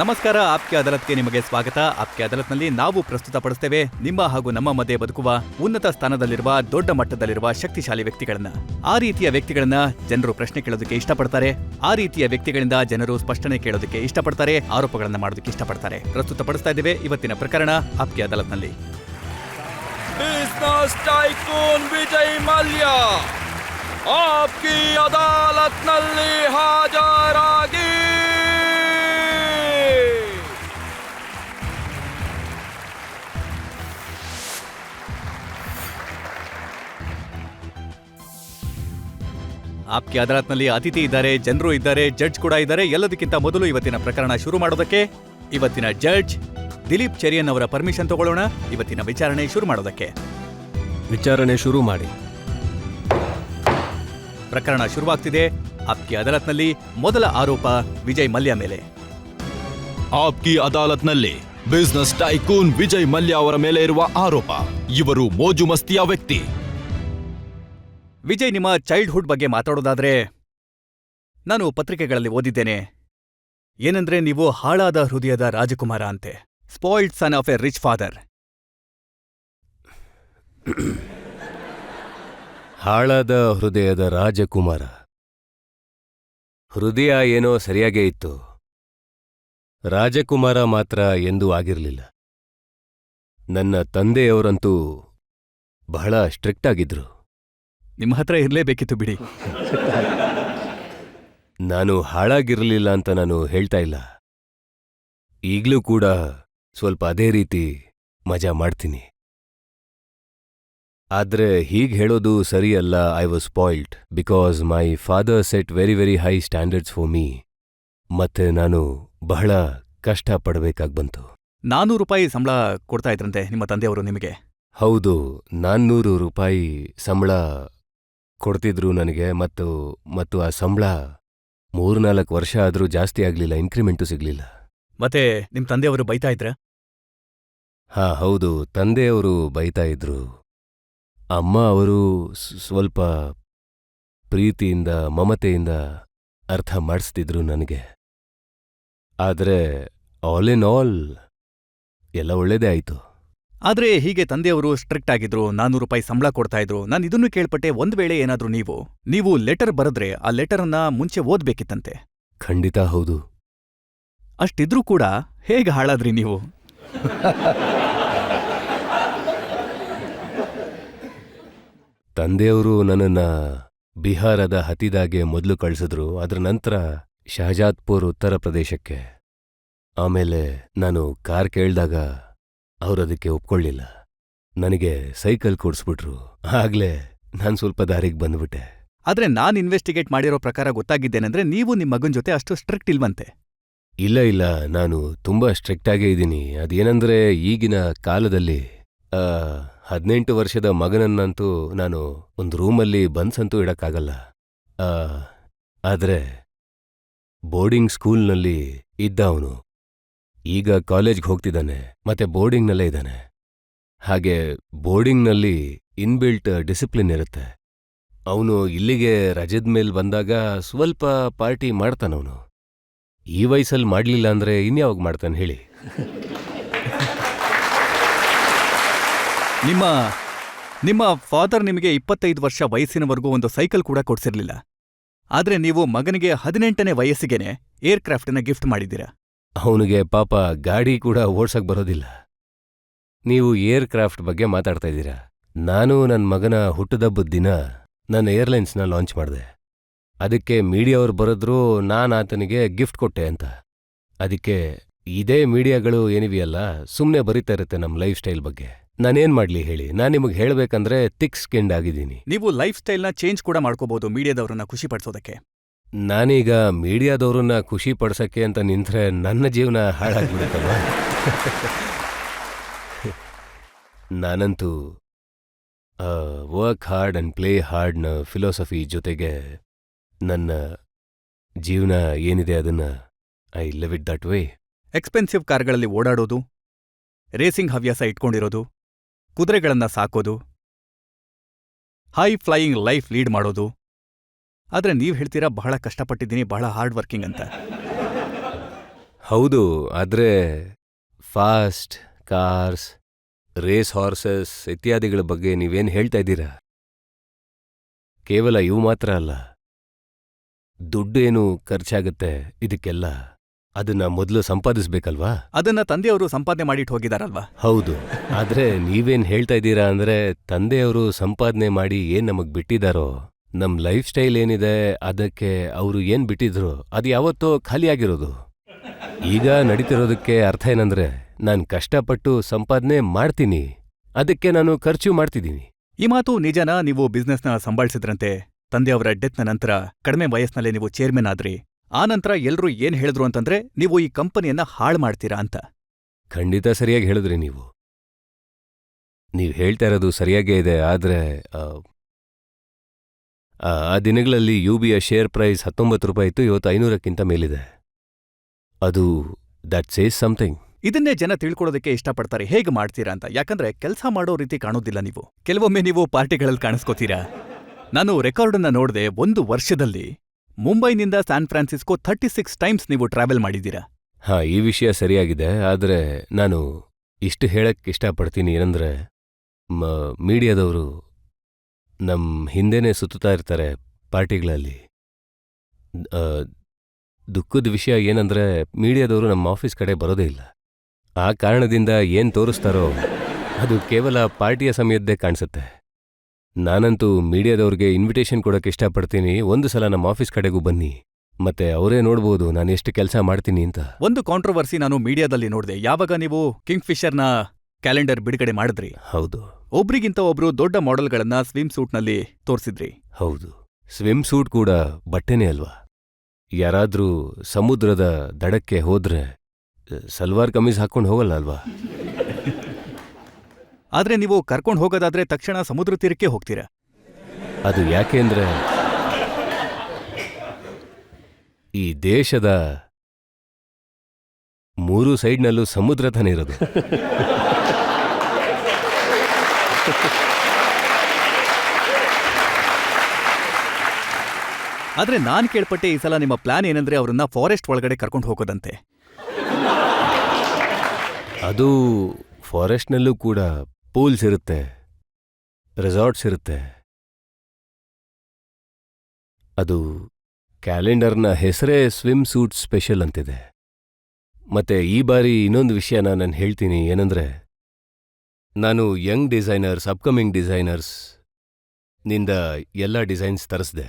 ನಮಸ್ಕಾರ. ಆಪ್ಕೆ ಅದಾಲತ್ಗೆ ನಿಮಗೆ ಸ್ವಾಗತ. ಆಪ್ಕೆ ಅದಾಲತ್ನಲ್ಲಿ ನಾವು ಪ್ರಸ್ತುತಪಡಿಸ್ತೇವೆ ನಿಮ್ಮ ಹಾಗೂ ನಮ್ಮ ಮಧ್ಯೆ ಬದುಕುವ ಉನ್ನತ ಸ್ಥಾನದಲ್ಲಿರುವ ದೊಡ್ಡ ಮಟ್ಟದಲ್ಲಿರುವ ಶಕ್ತಿಶಾಲಿ ವ್ಯಕ್ತಿಗಳನ್ನ. ಆ ರೀತಿಯ ವ್ಯಕ್ತಿಗಳನ್ನ ಜನರು ಪ್ರಶ್ನೆ ಕೇಳೋದಕ್ಕೆ ಇಷ್ಟಪಡ್ತಾರೆ. ಆ ರೀತಿಯ ವ್ಯಕ್ತಿಗಳಿಂದ ಜನರು ಸ್ಪಷ್ಟನೆ ಕೇಳೋದಕ್ಕೆ ಇಷ್ಟಪಡ್ತಾರೆ, ಆರೋಪಗಳನ್ನ ಮಾಡೋದಕ್ಕೆ ಇಷ್ಟಪಡ್ತಾರೆ. ಪ್ರಸ್ತುತಪಡಿಸ್ತಾ ಇದ್ದೇವೆ ಇವತ್ತಿನ ಪ್ರಕರಣ ಆಪ್ಕೆ ಅದಾಲತ್ನಲ್ಲಿ. ಬಿಸ್ನೆಸ್ ಟೈಕೂನ್ ವಿಜಯ್ ಮಲ್ಯ ಆಪ್ಕಿ ಅದಾಲತ್ನಲ್ಲಿ ಹಾಜರಾಗಿ. ಆಪ್ಕೆ ಅದಾಲತ್ನಲ್ಲಿ ಅತಿಥಿ ಇದ್ದಾರೆ, ಜನರು ಇದ್ದಾರೆ, ಜಡ್ಜ್ ಕೂಡ ಇದ್ದಾರೆ. ಎಲ್ಲದಕ್ಕಿಂತ ಮೊದಲು ಇವತ್ತಿನ ಪ್ರಕರಣ ಶುರು ಮಾಡೋದಕ್ಕೆ ಇವತ್ತಿನ ಜಡ್ಜ್ ದಿಲೀಪ್ ಚೆರಿಯನ್ ಅವರ ಪರ್ಮಿಷನ್ ತಗೊಳ್ಳೋಣ. ಇವತ್ತಿನ ವಿಚಾರಣೆ ಶುರು ಮಾಡೋದಕ್ಕೆ ವಿಚಾರಣೆ ಶುರು ಮಾಡಿ. ಪ್ರಕರಣ ಶುರುವಾಗ್ತಿದೆ. ಆಪ್ಕೆ ಅದಾಲತ್ನಲ್ಲಿ ಮೊದಲ ಆರೋಪ ವಿಜಯ್ ಮಲ್ಯ ಮೇಲೆ. ಆಪ್ಕಿ ಅದಾಲತ್ನಲ್ಲಿ ಬಿಸ್ನೆಸ್ ಟೈಕೂನ್ ವಿಜಯ್ ಮಲ್ಯ ಅವರ ಮೇಲೆ ಇರುವ ಆರೋಪ. ಇವರು ಮೋಜು ಮಸ್ತಿಯ ವ್ಯಕ್ತಿ. ವಿಜಯ್, ನಿಮ್ಮ ಚೈಲ್ಡ್ಹುಡ್ ಬಗ್ಗೆ ಮಾತಾಡೋದಾದ್ರೆ ನಾನು ಪತ್ರಿಕೆಗಳಲ್ಲಿ ಓದಿದ್ದೇನೆ ಏನಂದ್ರೆ ನೀವು ಹಾಳಾದ ಹೃದಯದ ರಾಜಕುಮಾರ ಅಂತೆ. Spoiled son of A rich father. ಹಾಳಾದ ಹೃದಯದ ರಾಜಕುಮಾರ. ಹೃದಯ ಏನೋ ಸರಿಯಾಗೇ ಇತ್ತು, ರಾಜಕುಮಾರ ಮಾತ್ರ ಎಂದೂ ಆಗಿರಲಿಲ್ಲ. ನನ್ನ ತಂದೆಯವರಂತೂ ಬಹಳ ಸ್ಟ್ರಿಕ್ಟ್ ಆಗಿದ್ರು. ನಿಮ್ಮ ಹತ್ರ ಇರಲೇಬೇಕಿತ್ತು ಬಿಡಿ. ನಾನು ಹಾಳಾಗಿರಲಿಲ್ಲ ಅಂತ ನಾನು ಹೇಳ್ತಾ ಇಲ್ಲ. ಈಗ್ಲೂ ಕೂಡ ಸ್ವಲ್ಪ ಅದೇ ರೀತಿ ಮಜಾ ಮಾಡ್ತೀನಿ. ಆದ್ರೆ ಹೀಗ್ ಹೇಳೋದು ಸರಿಯಲ್ಲ. I was spoiled because my father set very very high standards for me. ಮತ್ತೆ ನಾನು ಬಹಳ ಕಷ್ಟ ಪಡಬೇಕಾಗಿ ಬಂತು. ₹400 ಸಂಬಳ ಕೊಡ್ತಾ ಇದ್ರಂತೆ ನಿಮ್ಮ ತಂದೆಯವರು ನಿಮಗೆ? ಹೌದು, ₹400 ಸಂಬಳ ಕೊಡ್ತಿದ್ರು ನನಗೆ. ಮತ್ತು ಆ ಸಂಬಳ 3-4 ವರ್ಷ ಆದ್ರೂ ಜಾಸ್ತಿ ಆಗ್ಲಿಲ್ಲ, ಇನ್ಕ್ರಿಮೆಂಟು ಸಿಗ್ಲಿಲ್ಲ. ಮತ್ತೆ ನಿಮ್ ತಂದೆಯವರು ಬೈತಾ ಇದ್ರ? ಹಾ ಹೌದು, ತಂದೆಯವರು ಬೈತಾ ಇದ್ರು. ಅಮ್ಮ ಅವರು ಸ್ವಲ್ಪ ಪ್ರೀತಿಯಿಂದ ಮಮತೆಯಿಂದ ಅರ್ಥ ಮಾಡಿಸ್ತಿದ್ರು ನನಗೆ. ಆದ್ರೆ ಆಲ್ ಇನ್ ಆಲ್ ಎಲ್ಲ ಒಳ್ಳೇದೇ ಆಯ್ತು. ಆದ್ರೆ ಹೀಗೆ ತಂದೆಯವರು ಸ್ಟ್ರಿಕ್ಟ್ ಆಗಿದ್ರು, ₹400 ಸಂಬಳ ಕೊಡ್ತಾ ಇದ್ರು. ನಾನು ಇದನ್ನು ಕೇಳ್ಪಟ್ಟೆ, ಒಂದ್ ವೇಳೆ ಏನಾದ್ರೂ ನೀವು ಲೆಟರ್ ಬರೆದ್ರೆ ಆ ಲೆಟರನ್ನ ಮುಂಚೆ ಓದ್ಬೇಕಿತ್ತಂತೆ. ಖಂಡಿತ ಹೌದು. ಅಷ್ಟಿದ್ರೂ ಕೂಡ ಹೇಗೆ ಹಾಳಾದ್ರಿ ನೀವು? ತಂದೆಯವರು ನನ್ನನ್ನ ಬಿಹಾರದ ಹತಿದಾಗೆ ಮೊದಲು ಕಳಿಸಿದ್ರು. ಅದ್ರ ನಂತರ ಶಹಜಾದ್ಪುರ್ ಉತ್ತರ ಪ್ರದೇಶಕ್ಕೆ. ಆಮೇಲೆ ನಾನು ಕಾರ್ ಕೇಳ್ದಾಗ ಅವರದಕ್ಕೆ ಒಪ್ಕೊಳ್ಳಿಲ್ಲ. ನನಗೆ ಸೈಕಲ್ ಕೊಡಿಸ್ಬಿಟ್ರು. ಆಗ್ಲೇ ನಾನು ಸ್ವಲ್ಪ ದಾರಿಗೆ ಬಂದ್ಬಿಟ್ಟೆ. ಆದ್ರೆ ನಾನ್ ಇನ್ವೆಸ್ಟಿಗೇಟ್ ಮಾಡಿರೋ ಪ್ರಕಾರ ಗೊತ್ತಾಗಿದ್ದೇನೆಂದ್ರೆ ನೀವು ನಿಮ್ ಮಗನ್ ಜೊತೆ ಅಷ್ಟು ಸ್ಟ್ರಿಕ್ಟ್ ಇಲ್ವಂತೆ. ಇಲ್ಲ, ನಾನು ತುಂಬಾ ಸ್ಟ್ರಿಕ್ಟ್ ಆಗೇ ಇದ್ದೀನಿ. ಅದೇನಂದ್ರೆ ಈಗಿನ ಕಾಲದಲ್ಲಿ 18 ವರ್ಷದ ಮಗನನ್ನಂತೂ ನಾನು ಒಂದು ರೂಮಲ್ಲಿ ಬಂದ್ಸಂತೂ ಇಡಕ್ಕಾಗಲ್ಲ. ಆದ್ರೆ ಬೋರ್ಡಿಂಗ್ ಸ್ಕೂಲ್ನಲ್ಲಿ ಇದ್ದ ಅವನು ಈಗ ಕಾಲೇಜ್ಗೆ ಹೋಗ್ತಿದ್ದಾನೆ, ಮತ್ತೆ ಬೋರ್ಡಿಂಗ್ನಲ್ಲೇ ಇದ್ದಾನೆ. ಹಾಗೆ ಬೋರ್ಡಿಂಗ್ನಲ್ಲಿ ಇನ್ಬಿಲ್ಟ್ ಡಿಸಿಪ್ಲಿನ್ ಇರುತ್ತೆ. ಅವನು ಇಲ್ಲಿಗೆ ರಜದ ಮೇಲ್ ಬಂದಾಗ ಸ್ವಲ್ಪ ಪಾರ್ಟಿ ಮಾಡ್ತಾನವನು. ಈ ವಯಸ್ಸಲ್ಲಿ ಮಾಡ್ಲಿಲ್ಲ ಅಂದ್ರೆ ಇನ್ಯಾವಾಗ ಮಾಡ್ತಾನೆ ಹೇಳಿ? ನಿಮ್ಮ ಫಾದರ್ ನಿಮಗೆ 25 ವರ್ಷ ವಯಸ್ಸಿನವರೆಗೂ ಒಂದು ಸೈಕಲ್ ಕೂಡ ಕೊಡ್ಸಿರ್ಲಿಲ್ಲ. ಆದ್ರೆ ನೀವು ಮಗನಿಗೆ 18ನೇ ವಯಸ್ಸಿಗೆನೆ ಏರ್ಕ್ರಾಫ್ಟನ್ನ ಗಿಫ್ಟ್ ಮಾಡಿದ್ದೀರಾ. ಅವನಿಗೆ ಪಾಪ ಗಾಡಿ ಕೂಡ ಓಡ್ಸಕ್ ಬರೋದಿಲ್ಲ. ನೀವು ಏರ್ಕ್ರಾಫ್ಟ್ ಬಗ್ಗೆ ಮಾತಾಡ್ತಾ ಇದ್ದೀರಾ. ನಾನು ನನ್ನ ಮಗನ ಹುಟ್ಟುದಬ್ಬದ ದಿನ ನನ್ನ ಏರ್ಲೈನ್ಸ್ನ ಲಾಂಚ್ ಮಾಡಿದೆ. ಅದಕ್ಕೆ ಮೀಡಿಯಾವ್ರು ಬರೆದ್ರು ನಾನು ಆತನಿಗೆ ಗಿಫ್ಟ್ ಕೊಟ್ಟೆ ಅಂತ. ಅದಕ್ಕೆ ಇದೇ ಮೀಡಿಯಾಗಳು ಏನಿವೆಯಲ್ಲ ಸುಮ್ಮನೆ ಬರೀತಾ ಇರುತ್ತೆ ನಮ್ಮ ಲೈಫ್ ಸ್ಟೈಲ್ ಬಗ್ಗೆ. ನಾನೇನ್ ಮಾಡ್ಲಿ ಹೇಳಿ? ನಾನು ನಿಮಗೆ ಹೇಳಬೇಕಂದ್ರೆ ಥಿಕ್ ಸ್ಕಿನ್ಡ್ ಆಗಿದ್ದೀನಿ. ನೀವು ಲೈಫ್ ಸ್ಟೈಲ್ನ ಚೇಂಜ್ ಕೂಡ ಮಾಡ್ಕೋಬಹುದು ಮೀಡಿಯಾದವ್ರನ್ನ ಖುಷಿ ಪಡಿಸೋದಕ್ಕೆ. ನಾನೀಗ ಮೀಡಿಯಾದವ್ರನ್ನ ಖುಷಿ ಪಡ್ಸಕ್ಕೆ ಅಂತ ನಿಂತ್ರೆ ನನ್ನ ಜೀವನ ಹಾಳಾಗ್ಬಿಡುತ್ತಲ್ವ? ನಾನಂತೂ ವರ್ಕ್ ಹಾರ್ಡ್ ಅಂಡ್ ಪ್ಲೇ ಹಾರ್ಡ್ನ ಫಿಲಾಸಫಿ ಜೊತೆಗೆ ನನ್ನ ಜೀವನ ಏನಿದೆ ಅದನ್ನ I live it that way. Expensive ಕಾರ್ಗಳಲ್ಲಿ ಓಡಾಡೋದು, ರೇಸಿಂಗ್ ಹವ್ಯಾಸ ಇಟ್ಕೊಂಡಿರೋದು, ಕುದುರೆಗಳನ್ನ ಸಾಕೋದು, ಹೈ ಫ್ಲೈಯಿಂಗ್ ಲೈಫ್ ಲೀಡ್ ಮಾಡೋದು. ಆದ್ರೆ ನೀವ್ ಹೇಳ್ತೀರಾ ಬಹಳ ಕಷ್ಟಪಟ್ಟಿದ್ದೀನಿ, ಬಹಳ ಹಾರ್ಡ್ ವರ್ಕಿಂಗ್ ಅಂತ. ಹೌದು, ಆದ್ರೆ ಫಾಸ್ಟ್ ಕಾರ್ಸ್, ರೇಸ್ ಹಾರ್ಸಸ್ ಇತ್ಯಾದಿಗಳ ಬಗ್ಗೆ ನೀವೇನ್ ಹೇಳ್ತಾ ಇದ್ದೀರಾ? ಕೇವಲ ಇವು ಮಾತ್ರ ಅಲ್ಲ, ದುಡ್ಡು ಏನು ಖರ್ಚಾಗತ್ತೆ ಇದಕ್ಕೆಲ್ಲ, ಅದನ್ನ ಮೊದಲು ಸಂಪಾದಿಸ್ಬೇಕಲ್ವಾ? ಅದನ್ನ ತಂದೆಯವರು ಸಂಪಾದನೆ ಮಾಡಿಟ್ಟು ಹೋಗಿದಾರಲ್ವಾ? ಹೌದು, ಆದ್ರೆ ನೀವೇನ್ ಹೇಳ್ತಾ ಇದ್ದೀರಾ ಅಂದ್ರೆ ತಂದೆಯವರು ಸಂಪಾದನೆ ಮಾಡಿ ಏನ್ ನಮಗ್ ಬಿಟ್ಟಿದಾರೋ, ನಮ್ ಲೈಫ್ ಸ್ಟೈಲ್ ಏನಿದೆ ಅದಕ್ಕೆ ಅವರು ಏನ್ ಬಿಟ್ಟಿದ್ರು ಅದು ಯಾವತ್ತೋ ಖಾಲಿಯಾಗಿರೋದು. ಈಗ ನಡೀತಿರೋದಕ್ಕೆ ಅರ್ಥ ಏನಂದ್ರೆ ನಾನ್ ಕಷ್ಟಪಟ್ಟು ಸಂಪಾದನೆ ಮಾಡ್ತೀನಿ, ಅದಕ್ಕೆ ನಾನು ಖರ್ಚು ಮಾಡ್ತಿದ್ದೀನಿ. ಈ ಮಾತು ನಿಜನಾ? ನೀವು ಬಿಸ್ನೆಸ್ನ ಸಂಭಾಳಿಸಿದ್ರಂತೆ, ತಂದೆಯವರ ಡೆತ್ನ ನಂತರ ಕಡಿಮೆ ವಯಸ್ಸಿನಲ್ಲೇ ನೀವು ಚೇರ್ಮನ್ ಆದ್ರಿ. ಆ ನಂತರ ಎಲ್ರೂ ಏನ್ ಹೇಳಿದ್ರು ಅಂತಂದ್ರೆ ನೀವು ಈ ಕಂಪನಿಯನ್ನ ಹಾಳು ಮಾಡ್ತೀರಾ ಅಂತ. ಖಂಡಿತ ಸರಿಯಾಗಿ ಹೇಳಿದ್ರಿ ನೀವು. ನೀವ್ ಹೇಳ್ತಾ ಇರೋದು ಸರಿಯಾಗೇ ಇದೆ, ಆದ್ರೆ ಆ ದಿನಗಳಲ್ಲಿ ಯುಬಿಯ ಶೇರ್ ಪ್ರೈಸ್ 19 ರೂಪಾಯಿ ಇತ್ತು, ಇವತ್ತು 500ಕ್ಕಿಂತ ಮೇಲಿದೆ. ಅದು ದಟ್ ಸೇಸ್ ಸಮಥಿಂಗ್. ಇದನ್ನೇ ಜನ ತಿಳ್ಕೊಳ್ಳೋದಕ್ಕೆ ಇಷ್ಟಪಡ್ತಾರೆ, ಹೇಗೆ ಮಾಡ್ತೀರಾ ಅಂತ. ಯಾಕಂದ್ರೆ ಕೆಲಸ ಮಾಡೋ ರೀತಿ ಕಾಣೋದಿಲ್ಲ ನೀವು. ಕೆಲವೊಮ್ಮೆ ನೀವು ಪಾರ್ಟಿಗಳಲ್ಲಿ ಕಾಣಿಸ್ಕೋತೀರಾ. ನಾನು ರೆಕಾರ್ಡನ್ನ ನೋಡ್ದೆ, 1 ವರ್ಷದಲ್ಲಿ ಮುಂಬೈನಿಂದ ಸ್ಯಾನ್ ಫ್ರಾನ್ಸಿಸ್ಕೋ 36 ಟೈಮ್ಸ್ ನೀವು ಟ್ರಾವೆಲ್ ಮಾಡಿದ್ದೀರಾ. ಹಾ, ಈ ವಿಷಯ ಸರಿಯಾಗಿದೆ, ಆದ್ರೆ ನಾನು ಇಷ್ಟು ಹೇಳಕ್ ಇಷ್ಟಪಡ್ತೀನಿ ಏನಂದ್ರೆ ಮೀಡಿಯಾದವರು ನಮ್ ಹಿಂದೆನೇ ಸುತ್ತಾ ಇರ್ತಾರೆ ಪಾರ್ಟಿಗಳಲ್ಲಿ. ದುಃಖದ ವಿಷಯ ಏನಂದ್ರೆ ಮೀಡಿಯಾದವರು ನಮ್ಮ ಆಫೀಸ್ ಕಡೆ ಬರೋದೇ ಇಲ್ಲ. ಆ ಕಾರಣದಿಂದ ಏನ್ ತೋರಿಸ್ತಾರೋ ಅದು ಕೇವಲ ಪಾರ್ಟಿಯ ಸಮಯದ್ದೇ ಕಾಣಿಸುತ್ತೆ. ನಾನಂತೂ ಮೀಡಿಯಾದವ್ರಿಗೆ ಇನ್ವಿಟೇಷನ್ ಕೊಡಕ್ಕೆ ಇಷ್ಟಪಡ್ತೀನಿ, ಒಂದು ಸಲ ನಮ್ಮ ಆಫೀಸ್ ಕಡೆಗೂ ಬನ್ನಿ, ಮತ್ತೆ ಅವರೇ ನೋಡ್ಬೋದು ನಾನು ಎಷ್ಟು ಕೆಲಸ ಮಾಡ್ತೀನಿ ಅಂತ. ಒಂದು ಕಾಂಟ್ರವರ್ಸಿ ನಾನು ಮೀಡಿಯಾದಲ್ಲಿ ನೋಡಿದೆ, ಯಾವಾಗ ನೀವು ಕಿಂಗ್ ಫಿಶರ್ನ ಕ್ಯಾಲೆಂಡರ್ ಬಿಡುಗಡೆ ಮಾಡಿದ್ರಿ. ಹೌದು, ಒಬ್ರಿಗಿಂತ ಒಬ್ರು ದೊಡ್ಡ ಮಾಡೆಲ್ಗಳನ್ನ ಸ್ವಿಮ್ ಸೂಟ್ನಲ್ಲಿ ತೋರಿಸಿದ್ರಿ. ಹೌದು, ಸ್ವಿಮ್ ಸೂಟ್ ಕೂಡ ಬಟ್ಟೆನೇ ಅಲ್ವಾ? ಯಾರಾದ್ರೂ ಸಮುದ್ರದ ದಡಕ್ಕೆ ಹೋದ್ರೆ ಸಲ್ವಾರ್ ಕಮೀಸ್ ಹಾಕೊಂಡು ಹೋಗಲ್ಲ ಅಲ್ವಾ? ಆದ್ರೆ ನೀವು ಕರ್ಕೊಂಡು ಹೋಗೋದಾದ್ರೆ ತಕ್ಷಣ ಸಮುದ್ರ ತೀರಕ್ಕೆ ಹೋಗ್ತೀರಾ. ಅದು ಯಾಕೆಂದ್ರೆ ಈ ದೇಶದ 3 ಸೈಡ್ನಲ್ಲೂ ಸಮುದ್ರ ತಾನೇ ಇರೋದು. ಆದ್ರೆ ನಾನ್ ಕೇಳ್ಪಟ್ಟೆ ಈ ಸಲ ನಿಮ್ಮ ಪ್ಲಾನ್ ಏನಂದ್ರೆ ಅವರನ್ನ ಫಾರೆಸ್ಟ್ ಒಳಗಡೆ ಕರ್ಕೊಂಡು ಹೋಗೋದಂತೆ. ಅದು ಫಾರೆಸ್ಟ್ನಲ್ಲೂ ಕೂಡ ಪೂಲ್ಸ್ ಇರುತ್ತೆ, ರೆಸಾರ್ಟ್ಸ್ ಇರುತ್ತೆ. ಅದು ಕ್ಯಾಲೆಂಡರ್ನ ಹೆಸರೇ ಸ್ವಿಮ್ ಸೂಟ್ ಸ್ಪೆಷಲ್ ಅಂತಿದೆ. ಮತ್ತೆ ಈ ಬಾರಿ ಇನ್ನೊಂದು ವಿಷಯನ ನಾನು ಹೇಳ್ತೀನಿ, ಏನಂದ್ರೆ ನಾನು ಯಂಗ್ ಡಿಸೈನರ್ಸ್, ಅಪ್ಕಮಿಂಗ್ ಡಿಸೈನರ್ಸ್ ನಿಂದ ಎಲ್ಲ ಡಿಸೈನ್ಸ್ ತರಿಸ್ದೆ.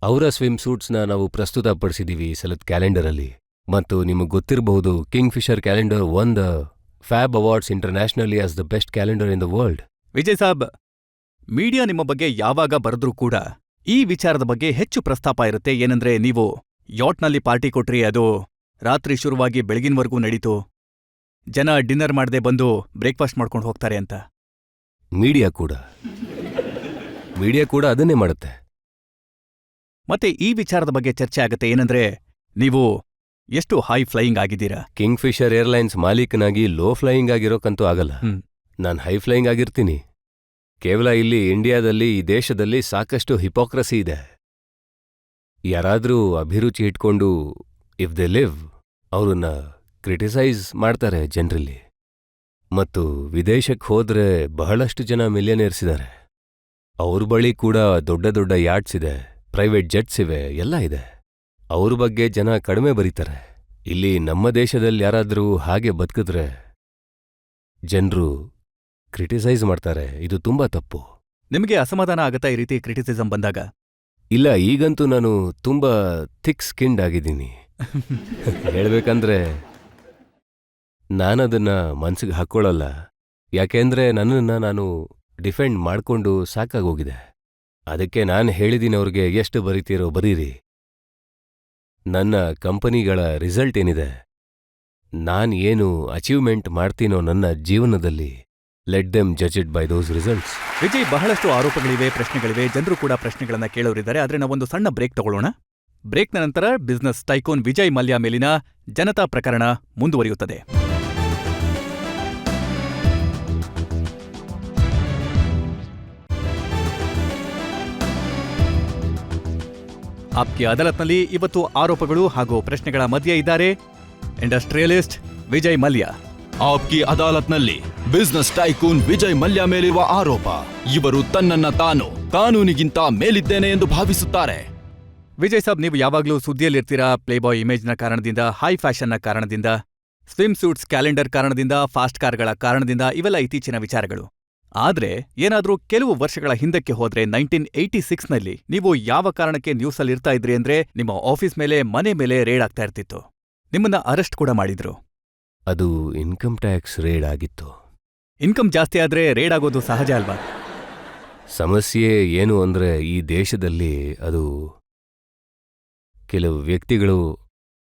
ಅವರ ಸ್ವಿಮ್ ಸೂಟ್ಸ್ನ ನಾವು ಪ್ರಸ್ತುತಪಡಿಸಿದ್ದೀವಿ ಈ ಸಲದ ಕ್ಯಾಲೆಂಡರಲ್ಲಿ. ಮತ್ತು ನಿಮಗೆ ಗೊತ್ತಿರಬಹುದು, Kingfisher calendar won the FAB Awards internationally as the best calendar in the world. Vijay saab, media ನಿಮ್ಮ ಬಗ್ಗೆ ಯಾವಾಗ ಬರೆದ್ರೂ ಕೂಡ ಈ ವಿಚಾರದ ಬಗ್ಗೆ ಹೆಚ್ಚು ಪ್ರಸ್ತಾಪ ಇರುತ್ತೆ. ಏನಂದ್ರೆ ನೀವು ಯಾಟ್ನಲ್ಲಿ ಪಾರ್ಟಿ ಕೊಟ್ರಿ, ಅದು ರಾತ್ರಿ ಶುರುವಾಗಿ ಬೆಳಗಿನವರೆಗೂ ನಡೀತು, ಜನ ಡಿನ್ನರ್ ಮಾಡದೆ ಬಂದು ಬ್ರೇಕ್ಫಾಸ್ಟ್ ಮಾಡ್ಕೊಂಡು ಹೋಗ್ತಾರೆ ಅಂತ. ಮೀಡಿಯಾ ಕೂಡ ಅದನ್ನೇ ಮಾಡುತ್ತೆ. ಮತ್ತೆ ಈ ವಿಚಾರದ ಬಗ್ಗೆ ಚರ್ಚೆ ಆಗತ್ತೆ, ಏನಂದ್ರೆ ನೀವು ಎಷ್ಟು ಹೈ ಫ್ಲೈಯಿಂಗ್ ಆಗಿದ್ದೀರಾ. ಕಿಂಗ್ ಫಿಶರ್ ಏರ್ಲೈನ್ಸ್ ಮಾಲೀಕನಾಗಿ ಲೋ ಫ್ಲೈಯಿಂಗ್ ಆಗಿರೋಕ್ಕಂತೂ ಆಗಲ್ಲ. ನಾನು ಹೈ ಫ್ಲೈಯಿಂಗ್ ಆಗಿರ್ತೀನಿ. ಕೇವಲ ಇಲ್ಲಿ ಇಂಡಿಯಾದಲ್ಲಿ, ಈ ದೇಶದಲ್ಲಿ ಸಾಕಷ್ಟು ಹಿಪೋಕ್ರಸಿ ಇದೆ. ಯಾರಾದ್ರೂ ಅಭಿರುಚಿ ಇಟ್ಕೊಂಡು ಇಫ್ ದೆ ಲಿವ್ ಅವ್ರನ್ನ ಕ್ರಿಟಿಸೈಸ್ ಮಾಡ್ತಾರೆ ಜನರಲ್ಲಿ. ಮತ್ತು ವಿದೇಶಕ್ಕೆ ಹೋದ್ರೆ ಬಹಳಷ್ಟು ಜನ ಮಿಲಿಯನೇರ್ಸ್ ಇದ್ದಾರೆ. ಅವ್ರ ಬಳಿ ಕೂಡ ದೊಡ್ಡ ದೊಡ್ಡ ಯಾಟ್ಸ್ ಇದೆ, ಪ್ರೈವೇಟ್ ಜೆಟ್ಸ್ ಇವೆ, ಎಲ್ಲ ಇದೆ. ಅವ್ರ ಬಗ್ಗೆ ಜನ ಕಡಿಮೆ ಬರೀತಾರೆ. ಇಲ್ಲಿ ನಮ್ಮ ದೇಶದಲ್ಲಿ ಯಾರಾದ್ರೂ ಹಾಗೆ ಬದುಕಿದ್ರೆ ಜನರು ಕ್ರಿಟಿಸೈಸ್ ಮಾಡ್ತಾರೆ. ಇದು ತುಂಬಾ ತಪ್ಪು. ನಿಮಗೆ ಅಸಮಾಧಾನ ಆಗತ್ತಾ ಈ ರೀತಿ ಕ್ರಿಟಿಸಿಸಂ ಬಂದಾಗ? ಇಲ್ಲ, ಈಗಂತೂ ನಾನು ತುಂಬಾ ಥಿಕ್ ಸ್ಕಿನ್ಡ್ ಆಗಿದ್ದೀನಿ. ಹೇಳ್ಬೇಕಂದ್ರೆ ನಾನದನ್ನ ಮನ್ಸಿಗೆ ಹಾಕ್ಕೊಳ್ಳಲ್ಲ. ಯಾಕೆಂದ್ರೆ ನನ್ನನ್ನ ನಾನು ಡಿಫೆಂಡ್ ಮಾಡ್ಕೊಂಡು ಸಾಕಾಗೋಗಿದೆ. ಅದಕ್ಕೆ ನಾನು ಹೇಳಿದ್ದೀನಿ ಅವ್ರಿಗೆ, ಎಷ್ಟು ಬರೀತೀರೋ ಬರೀರಿ, ನನ್ನ ಕಂಪನಿಗಳ ರಿಸಲ್ಟ್ ಏನಿದೆ, ನಾನ್ ಏನು ಅಚೀವ್ಮೆಂಟ್ ಮಾಡ್ತೀನೋ ನನ್ನ ಜೀವನದಲ್ಲಿ, let them judge it by those results. Vijay, ಬಹಳಷ್ಟು ಆರೋಪಗಳಿವೆ, ಪ್ರಶ್ನೆಗಳಿವೆ, ಜನರು ಕೂಡ ಪ್ರಶ್ನೆಗಳನ್ನ ಕೇಳೋರಿದ್ದಾರೆ. ಆದ್ರೆ ನಾವೊಂದು ಸಣ್ಣ ಬ್ರೇಕ್ ತಗೊಳ್ಳೋಣ. ಬ್ರೇಕ್ನ ನಂತರ ಬಿಸ್ನೆಸ್ ಟೈಕೋನ್ ವಿಜಯ್ ಮಲ್ಯ ಮೇಲಿನ ಜನತಾ ಪ್ರಕರಣ ಮುಂದುವರಿಯುತ್ತದೆ. ಆಪ್ಕಿ ಅದಾಲತ್ನಲ್ಲಿ ಇವತ್ತು ಆರೋಪಗಳು ಹಾಗೂ ಪ್ರಶ್ನೆಗಳ ಮಧ್ಯೆ ಇದ್ದಾರೆ ಇಂಡಸ್ಟ್ರಿಯಲಿಸ್ಟ್ ವಿಜಯ್ ಮಲ್ಯ. ಆಪ್ಕಿ ಅದಾಲತ್ನಲ್ಲಿ ಬಿಸ್ನೆಸ್ ಟೈಕೂನ್ ವಿಜಯ್ ಮಲ್ಯ ಮೇಲಿರುವ ಆರೋಪ. ಇವರು ತನ್ನನ್ನ ತಾನು ಕಾನೂನಿಗಿಂತ ಮೇಲಿದ್ದೇನೆ ಎಂದು ಭಾವಿಸುತ್ತಾರೆ. ವಿಜಯ್ ಸಾಬ್, ನೀವು ಯಾವಾಗ್ಲೂ ಸುದ್ದಿಯಲ್ಲಿರ್ತೀರಾ ಪ್ಲೇಬಾಯ್ ಇಮೇಜ್ನ ಕಾರಣದಿಂದ, ಹೈ ಫ್ಯಾಷನ್ನ ಕಾರಣದಿಂದ, ಸ್ವಿಮ್ ಸೂಟ್ಸ್ ಕ್ಯಾಲೆಂಡರ್ ಕಾರಣದಿಂದ, ಫಾಸ್ಟ್ ಕಾರ್ಗಳ ಕಾರಣದಿಂದ. ಇವೆಲ್ಲ ಇತ್ತೀಚಿನ ವಿಚಾರಗಳು. ಆದ್ರೆ ಏನಾದ್ರೂ ಕೆಲವು ವರ್ಷಗಳ ಹಿಂದಕ್ಕೆ ಹೋದ್ರೆ 1986ನಲ್ಲಿ ನೀವು ಯಾವ ಕಾರಣಕ್ಕೆ ನ್ಯೂಸಲ್ಲಿ ಇರ್ತಾ ಇದ್ರಿ ಅಂದ್ರೆ ನಿಮ್ಮ ಆಫೀಸ್ ಮೇಲೆ, ಮನೆ ಮೇಲೆ ರೇಡ್ ಆಗ್ತಾ ಇರ್ತಿತ್ತು. ನಿಮ್ಮನ್ನ ಅರೆಸ್ಟ್ ಕೂಡ ಮಾಡಿದ್ರು. ಅದು ಇನ್ಕಮ್ ಟ್ಯಾಕ್ಸ್ ರೇಡ್ ಆಗಿತ್ತು. ಇನ್ಕಮ್ ಜಾಸ್ತಿ ಆದ್ರೆ ರೇಡ್ ಆಗೋದು ಸಹಜ ಅಲ್ವಾ? ಸಮಸ್ಯೆ ಏನು ಅಂದ್ರೆ ಈ ದೇಶದಲ್ಲಿ ಅದು ಕೆಲವು ವ್ಯಕ್ತಿಗಳು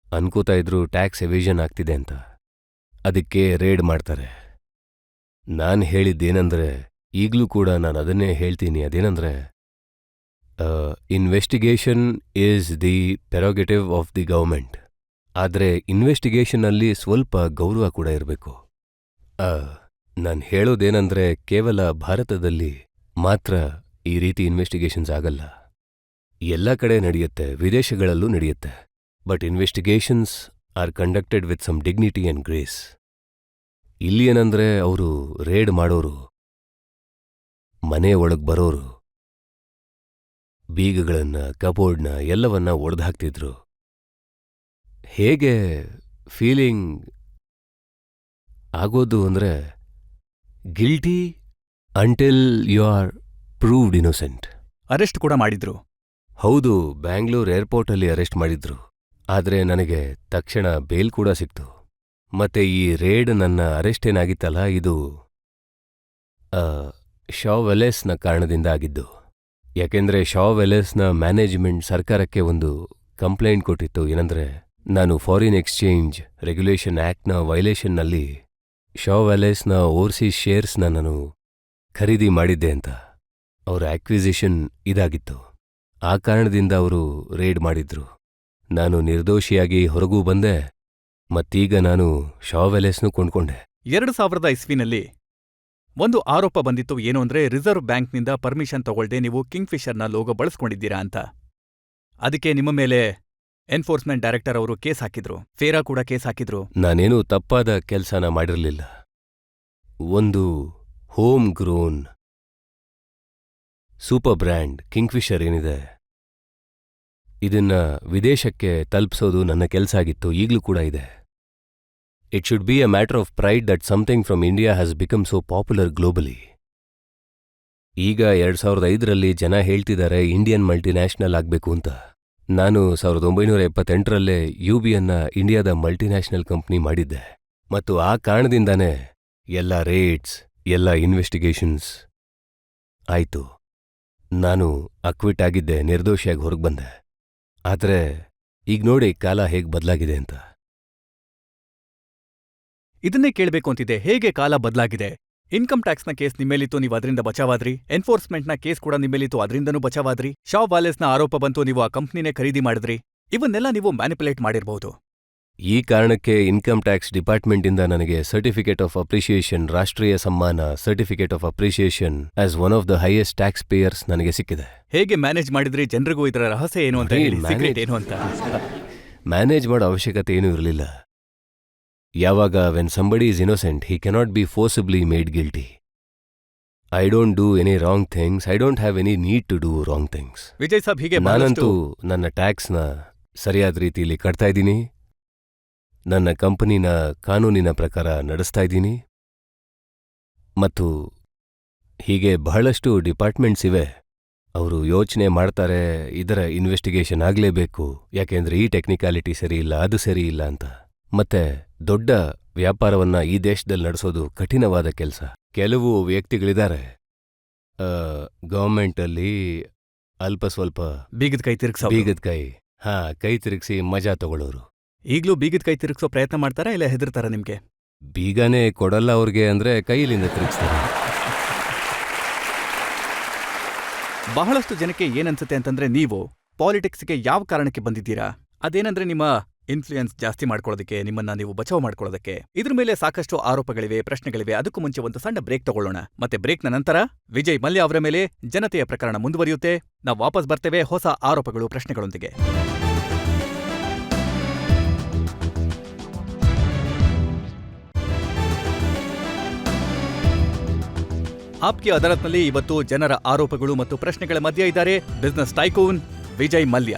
ಅನ್ಕೋತಾ ಇದ್ರು ಟ್ಯಾಕ್ಸ್ ಎವಿಷನ್ ಆಗ್ತಿದೆ ಅಂತ, ಅದಕ್ಕೆ ರೇಡ್ ಮಾಡ್ತಾರೆ. ನಾನು ಹೇಳಿದ್ದೇನೆಂದ್ರೆ, ಈಗಲೂ ಕೂಡ ನಾನು ಅದನ್ನೇ ಹೇಳ್ತೀನಿ, ಅದೇನೆಂದ್ರೆ investigation is the prerogative of the government. ಆದರೆ ಇನ್ವೆಸ್ಟಿಗೇಷನ್ನಲ್ಲಿ ಸ್ವಲ್ಪ ಗೌರವ ಕೂಡ ಇರಬೇಕು. ನಾನು ಹೇಳೋದೇನೆಂದ್ರೆ, ಕೇವಲ ಭಾರತದಲ್ಲಿ ಮಾತ್ರ ಈ ರೀತಿ ಇನ್ವೆಸ್ಟಿಗೇಷನ್ಸ್ ಆಗಲ್ಲ. ಎಲ್ಲ ಕಡೆ ನಡೆಯುತ್ತೆ, ವಿದೇಶಗಳಲ್ಲೂ ನಡೆಯುತ್ತೆ. But investigations are conducted with some dignity and grace. ಇಲ್ಲಿ ಏನಂದ್ರೆ, ಅವರು ರೇಡ್ ಮಾಡೋರು, ಮನೆ ಒಳಗೆ ಬರೋರು, ಬೀಗಗಳನ್ನ, ಕಬೋರ್ಡ್ನ ಎಲ್ಲವನ್ನ ಒಡೆದುಹಾಕ್ತಿದ್ರು. ಹೇಗೆ ಫೀಲಿಂಗ್ ಆಗೋದು ಅಂದ್ರೆ, guilty until you are proved innocent. Arrest ಕೂಡ ಮಾಡಿದ್ರು. ಹೌದು, ಬ್ಯಾಂಗ್ಳೂರ್ ಏರ್ಪೋರ್ಟಲ್ಲಿ ಅರೆಸ್ಟ್ ಮಾಡಿದ್ರು. ಆದರೆ ನನಗೆ ತಕ್ಷಣ ಬೇಲ್ ಕೂಡ ಸಿಕ್ತು. ಮತ್ತೆ ಈ ರೇಡ್, ನನ್ನ ಅರೆಸ್ಟ್ ಏನಾಗಿತ್ತಲ್ಲ, ಇದು ಶಾ ವೆಲೆಸ್ನ ಕಾರಣದಿಂದ ಆಗಿದ್ದು. ಯಾಕೆಂದ್ರೆ ಶಾ ವೆಲೆಸ್ನ ಮ್ಯಾನೇಜ್ಮೆಂಟ್ ಸರ್ಕಾರಕ್ಕೆ ಒಂದು ಕಂಪ್ಲೇಂಟ್ ಕೊಟ್ಟಿತ್ತು. ಏನಂದ್ರೆ, ನಾನು ಫಾರಿನ್ ಎಕ್ಸ್ಚೇಂಜ್ ರೆಗ್ಯುಲೇಷನ್ ಆಕ್ಟ್ನ ವೈಲೇಷನ್ನಲ್ಲಿ ಶಾ ವೆಲೆಸ್ನ ಓವರ್ಸೀಸ್ ಶೇರ್ಸ್ನ ನಾನು ಖರೀದಿ ಮಾಡಿದ್ದೆ ಅಂತ. ಅವರ ಆಕ್ವಿಸಿಷನ್ ಇದಾಗಿತ್ತು. ಆ ಕಾರಣದಿಂದ ಅವರು ರೇಡ್ ಮಾಡಿದ್ರು. ನಾನು ನಿರ್ದೋಷಿಯಾಗಿ ಹೊರಗೂ ಬಂದೆ, ಮತ್ತೀಗ ನಾನು ಶಾ ವೆಲೆಸ್ನು ಕೊಂಡ್ಕೊಂಡೆ. 2000 ಇಸ್ವಿನಲ್ಲಿ ಒಂದು ಆರೋಪ ಬಂದಿತ್ತು. ಏನು ಅಂದ್ರೆ, ರಿಸರ್ವ್ ಬ್ಯಾಂಕ್ನಿಂದ ಪರ್ಮಿಷನ್ ತಗೊಳ್ದೆ ನೀವು ಕಿಂಗ್ಫಿಷರ್ನ ಲೋಗೋ ಬಳಸ್ಕೊಂಡಿದ್ದೀರಾ ಅಂತ. ಅದಕ್ಕೆ ನಿಮ್ಮ ಮೇಲೆ ಎನ್ಫೋರ್ಸ್ಮೆಂಟ್ ಡೈರೆಕ್ಟರ್ ಅವರು ಕೇಸ್ ಹಾಕಿದ್ರು. ಫೇರಾ ಕೂಡ ಕೇಸ್ ಹಾಕಿದ್ರು. ನಾನೇನೂ ತಪ್ಪಾದ ಕೆಲ್ಸನ ಮಾಡಿರಲಿಲ್ಲ. ಒಂದು home grown super brand Kingfisher ಏನಿದೆ, ಇದನ್ನ ವಿದೇಶಕ್ಕೆ ತಲುಪಿಸೋದು ನನ್ನ ಕೆಲಸ ಆಗಿತ್ತು, ಈಗಲೂ ಕೂಡ ಇದೆ. It should be a matter of pride that something from India has become so popular globally. ಈಗ 2005ರಲ್ಲಿ ಜನ ಹೇಳ್ತಿದ್ದಾರೆ ಇಂಡಿಯನ್ ಮಲ್ಟಿನ್ಯಾಷನಲ್ ಆಗಬೇಕು ಅಂತ. ನಾನು 1978ರಲ್ಲೇ UBಯನ್ನ ಇಂಡಿಯಾದ ಮಲ್ಟಿನ್ಯಾಷನಲ್ ಕಂಪ್ನಿ ಮಾಡಿದ್ದೆ. ಮತ್ತು ಆ ಕಾರಣದಿಂದಾನೇ ಎಲ್ಲ ರೇಡ್ಸ್, ಎಲ್ಲ ಇನ್ವೆಸ್ಟಿಗೇಷನ್ಸ್ ಆಯ್ತು. ನಾನು ಅಕ್ವಿಟ್ ಆಗಿದ್ದೆ, ನಿರ್ದೋಷಿಯಾಗಿ ಹೊರಗೆ ಬಂದೆ. ಆದರೆ ಈಗ ನೋಡಿ ಕಾಲ ಹೇಗೆ ಬದಲಾಗಿದೆ ಅಂತ. ಇದನ್ನೇ ಕೇಳಬೇಕು ಅಂತಿದೆ, ಹೇಗೆ ಕಾಲ ಬದಲಾಗಿದೆ. ಇನ್ಕಮ್ ಟ್ಯಾಕ್ಸ್ನ ಕೇಸ್ ನಿಮ್ಮೇಲಿತ್ತು, ನೀವು ಅದರಿಂದ ಬಚಾವಾದ್ರಿ. ಎನ್ಫೋರ್ಸ್ಮೆಂಟ್ನ ಕೇಸ್ ಕೂಡ ನಿಮ್ಮೇಲಿತ್ತು, ಅದರಿಂದನೂ ಬಚಾವಾದ್ರಿ. ಶಾ ವಾಲೆಸ್ನ ಆರೋಪ ಬಂತು, ನೀವು ಆ ಕಂಪ್ನಿನೇ ಖರೀದಿ ಮಾಡಿದ್ರಿ. ಇವನ್ನೆಲ್ಲ ನೀವು ಮ್ಯಾನಿಪುಲೇಟ್ ಮಾಡಿರಬಹುದು. ಈ ಕಾರಣಕ್ಕೆ ಇನ್ಕಮ್ ಟ್ಯಾಕ್ಸ್ ಡಿಪಾರ್ಟ್ಮೆಂಟಿಂದ ನನಗೆ ಸರ್ಟಿಫಿಕೇಟ್ ಆಫ್ ಅಪ್ರಿಷಿಯೇಷನ್, ರಾಷ್ಟ್ರೀಯ ಸಮ್ಮಾನ, certificate of appreciation as one of the highest tax payers ನನಗೆ ಸಿಕ್ಕಿದೆ. ಹೇಗೆ ಮ್ಯಾನೇಜ್ ಮಾಡಿದ್ರಿ? ಜನರಿಗೂ ಇದರ ರಹಸ್ಯ ಏನು ಅಂತ ಹೇಳಿ, ಸೀಕ್ರೆಟ್ ಏನು ಅಂತ. ಮ್ಯಾನೇಜ್ ಮಾಡೋ ಅವಶ್ಯಕತೆ ಏನೂ ಇರಲಿಲ್ಲ. ಯಾವಾಗ when somebody is innocent, he cannot be forcibly made guilty. I don't do any wrong things. I don't have any need to do wrong things. Vijay saab, ಹೀಗೆ ನಾನಂತೂ ನನ್ನ ಟ್ಯಾಕ್ಸ್ನ ಸರಿಯಾದ ರೀತಿಯಲ್ಲಿ ಕಟ್ತಾ ಇದ್ದೀನಿ. ನನ್ನ ಕಂಪನಿನ ಕಾನೂನಿನ ಪ್ರಕಾರ ನಡೆಸ್ತಾ ಇದ್ದೀನಿ. ಮತ್ತು ಹೀಗೆ ಬಹಳಷ್ಟು ಡಿಪಾರ್ಟ್ಮೆಂಟ್ಸ್ ಇವೆ. ಅವರು ಯೋಚನೆ ಮಾಡ್ತಾರೆ, ಇದರ ಇನ್ವೆಸ್ಟಿಗೇಷನ್ ಆಗಲೇಬೇಕು, ಯಾಕೆಂದ್ರೆ ಈ ಟೆಕ್ನಿಕಾಲಿಟಿ ಸರಿ ಇಲ್ಲ, ಅದು ಸರಿ ಇಲ್ಲ ಅಂತ. ಮತ್ತೆ ದೊಡ್ಡ ವ್ಯಾಪಾರವನ್ನ ಈ ದೇಶದಲ್ಲಿ ನಡೆಸೋದು ಕಠಿಣವಾದ ಕೆಲಸ. ಕೆಲವು ವ್ಯಕ್ತಿಗಳಿದ್ದಾರೆ ಗವರ್ಮೆಂಟಲ್ಲಿ ಅಲ್ಪ ಸ್ವಲ್ಪ ಬೀಗದ ಕೈ ತಿರುಗಿಸೋ, ಕೈ ತಿರುಗಿಸಿ ಮಜಾ ತಗೊಳ್ಳೋರು. ಈಗಲೂ ಬೀಗದ ಕೈ ತಿರುಗಿಸೋ ಪ್ರಯತ್ನ ಮಾಡ್ತಾರಾ, ಇಲ್ಲ ಹೆದರ್ತಾರ ನಿಮ್ಗೆ? ಬೀಗನೇ ಕೊಡಲ್ಲ ಅವ್ರಿಗೆ ಅಂದ್ರೆ ಕೈಲಿಂದ ತಿರುಗಿಸ್ತಾರೆ. ಬಹಳಷ್ಟು ಜನಕ್ಕೆ ಏನನ್ಸುತ್ತೆ ಅಂತಂದ್ರೆ, ನೀವು ಪಾಲಿಟಿಕ್ಸ್ಗೆ ಯಾವ ಕಾರಣಕ್ಕೆ ಬಂದಿದ್ದೀರಾ? ಅದೇನಂದ್ರೆ ನಿಮ್ಮ ಇನ್ಫ್ಲೂಯೆನ್ಸ್ ಜಾಸ್ತಿ ಮಾಡ್ಕೊಳ್ಳೋದಕ್ಕೆ, ನಿಮ್ಮನ್ನ ನೀವು ಬಚಾವ್ ಮಾಡ್ಕೊಳ್ಳೋದಕ್ಕೆ. ಇದ್ರ ಮೇಲೆ ಸಾಕಷ್ಟು ಆರೋಪಗಳಿವೆ, ಪ್ರಶ್ನೆಗಳಿವೆ. ಅದಕ್ಕೂ ಮುಂಚೆ ಒಂದು ಸಣ್ಣ ಬ್ರೇಕ್ ತಗೊಳ್ಳೋಣ. ಮತ್ತೆ ಬ್ರೇಕ್ನ ನಂತರ ವಿಜಯ್ ಮಲ್ಯ ಅವರ ಮೇಲೆ ಜನತೆಯ ಪ್ರಕರಣ ಮುಂದುವರಿಯುತ್ತೆ. ನಾವು ವಾಪಸ್ ಬರ್ತೇವೆ ಹೊಸ ಆರೋಪಗಳು, ಪ್ರಶ್ನೆಗಳೊಂದಿಗೆ. ಆಪ್ಕಿ ಅದಾಲತ್ನಲ್ಲಿ ಇವತ್ತು ಜನರ ಆರೋಪಗಳು ಮತ್ತು ಪ್ರಶ್ನೆಗಳ ಮಧ್ಯೆ ಇದ್ದಾರೆ ಬಿಸ್ನೆಸ್ ಟೈಕೂನ್ ವಿಜಯ್ ಮಲ್ಯ.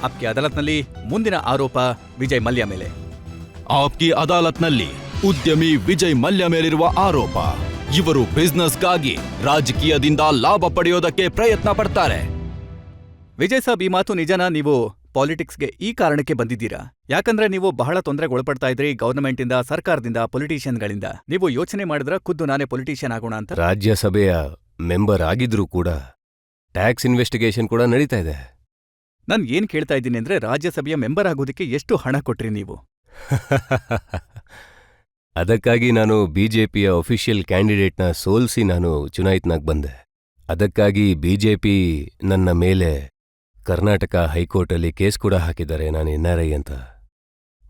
ಆಪ್ಕಿ ಅದಾಲತ್ನಲ್ಲಿ ಮುಂದಿನ ಆರೋಪ ವಿಜಯ್ ಮಲ್ಯ ಮೇಲೆ. ಆಪ್ಕಿ ಅದಾಲತ್ನಲ್ಲಿ ಉದ್ಯಮಿ ವಿಜಯ್ ಮಲ್ಯ ಮೇಲಿರುವ ಆರೋಪ. ಇವರು ಬಿಸ್ನೆಸ್ಗಾಗಿ ರಾಜಕೀಯದಿಂದ ಲಾಭ ಪಡೆಯೋದಕ್ಕೆ ಪ್ರಯತ್ನ ಪಡ್ತಾರೆ. ವಿಜಯ್ ಸಾಬ್, ಈ ಮಾತು ನಿಜನಾ? ನೀವು ಪಾಲಿಟಿಕ್ಸ್ಗೆ ಈ ಕಾರಣಕ್ಕೆ ಬಂದಿದ್ದೀರಾ? ಯಾಕಂದ್ರೆ ನೀವು ಬಹಳ ತೊಂದರೆಗೊಳಪಡ್ತಾ ಇದ್ರಿ ಗವರ್ನಮೆಂಟಿಂದ, ಸರ್ಕಾರದಿಂದ, ಪೊಲಿಟಿಷಿಯನ್ಗಳಿಂದ. ನೀವು ಯೋಚನೆ ಮಾಡಿದ್ರ ಖುದ್ದು ನಾನೇ ಪೊಲಿಟಿಷಿಯನ್ ಆಗೋಣ ಅಂತ? ರಾಜ್ಯಸಭೆಯ ಮೆಂಬರ್ ಆಗಿದ್ರೂ ಕೂಡ ಟ್ಯಾಕ್ಸ್ ಇನ್ವೆಸ್ಟಿಗೇಷನ್ ಕೂಡ ನಡೀತಾ ಇದೆ. ನಾನ್ ಏನ್ ಕೇಳ್ತಾ ಇದ್ದೀನಿ ಅಂದ್ರೆ, ರಾಜ್ಯಸಭೆಯ ಮೆಂಬರ್ ಆಗೋದಕ್ಕೆ ಎಷ್ಟು ಹಣ ಕೊಟ್ರಿ ನೀವು? ಅದಕ್ಕಾಗಿ ನಾನು ಬಿಜೆಪಿಯ ಅಫಿಷಿಯಲ್ ಕ್ಯಾಂಡಿಡೇಟ್ನ ಸೋಲ್ಸಿ ನಾನು ಚುನಾಯಿತನಾಗಿ ಬಂದೆ. ಅದಕ್ಕಾಗಿ ಬಿಜೆಪಿ ನನ್ನ ಮೇಲೆ ಕರ್ನಾಟಕ ಹೈಕೋರ್ಟಲ್ಲಿ ಕೇಸ್ ಕೂಡ ಹಾಕಿದ್ದಾರೆ, ನಾನು NRI ಅಂತ.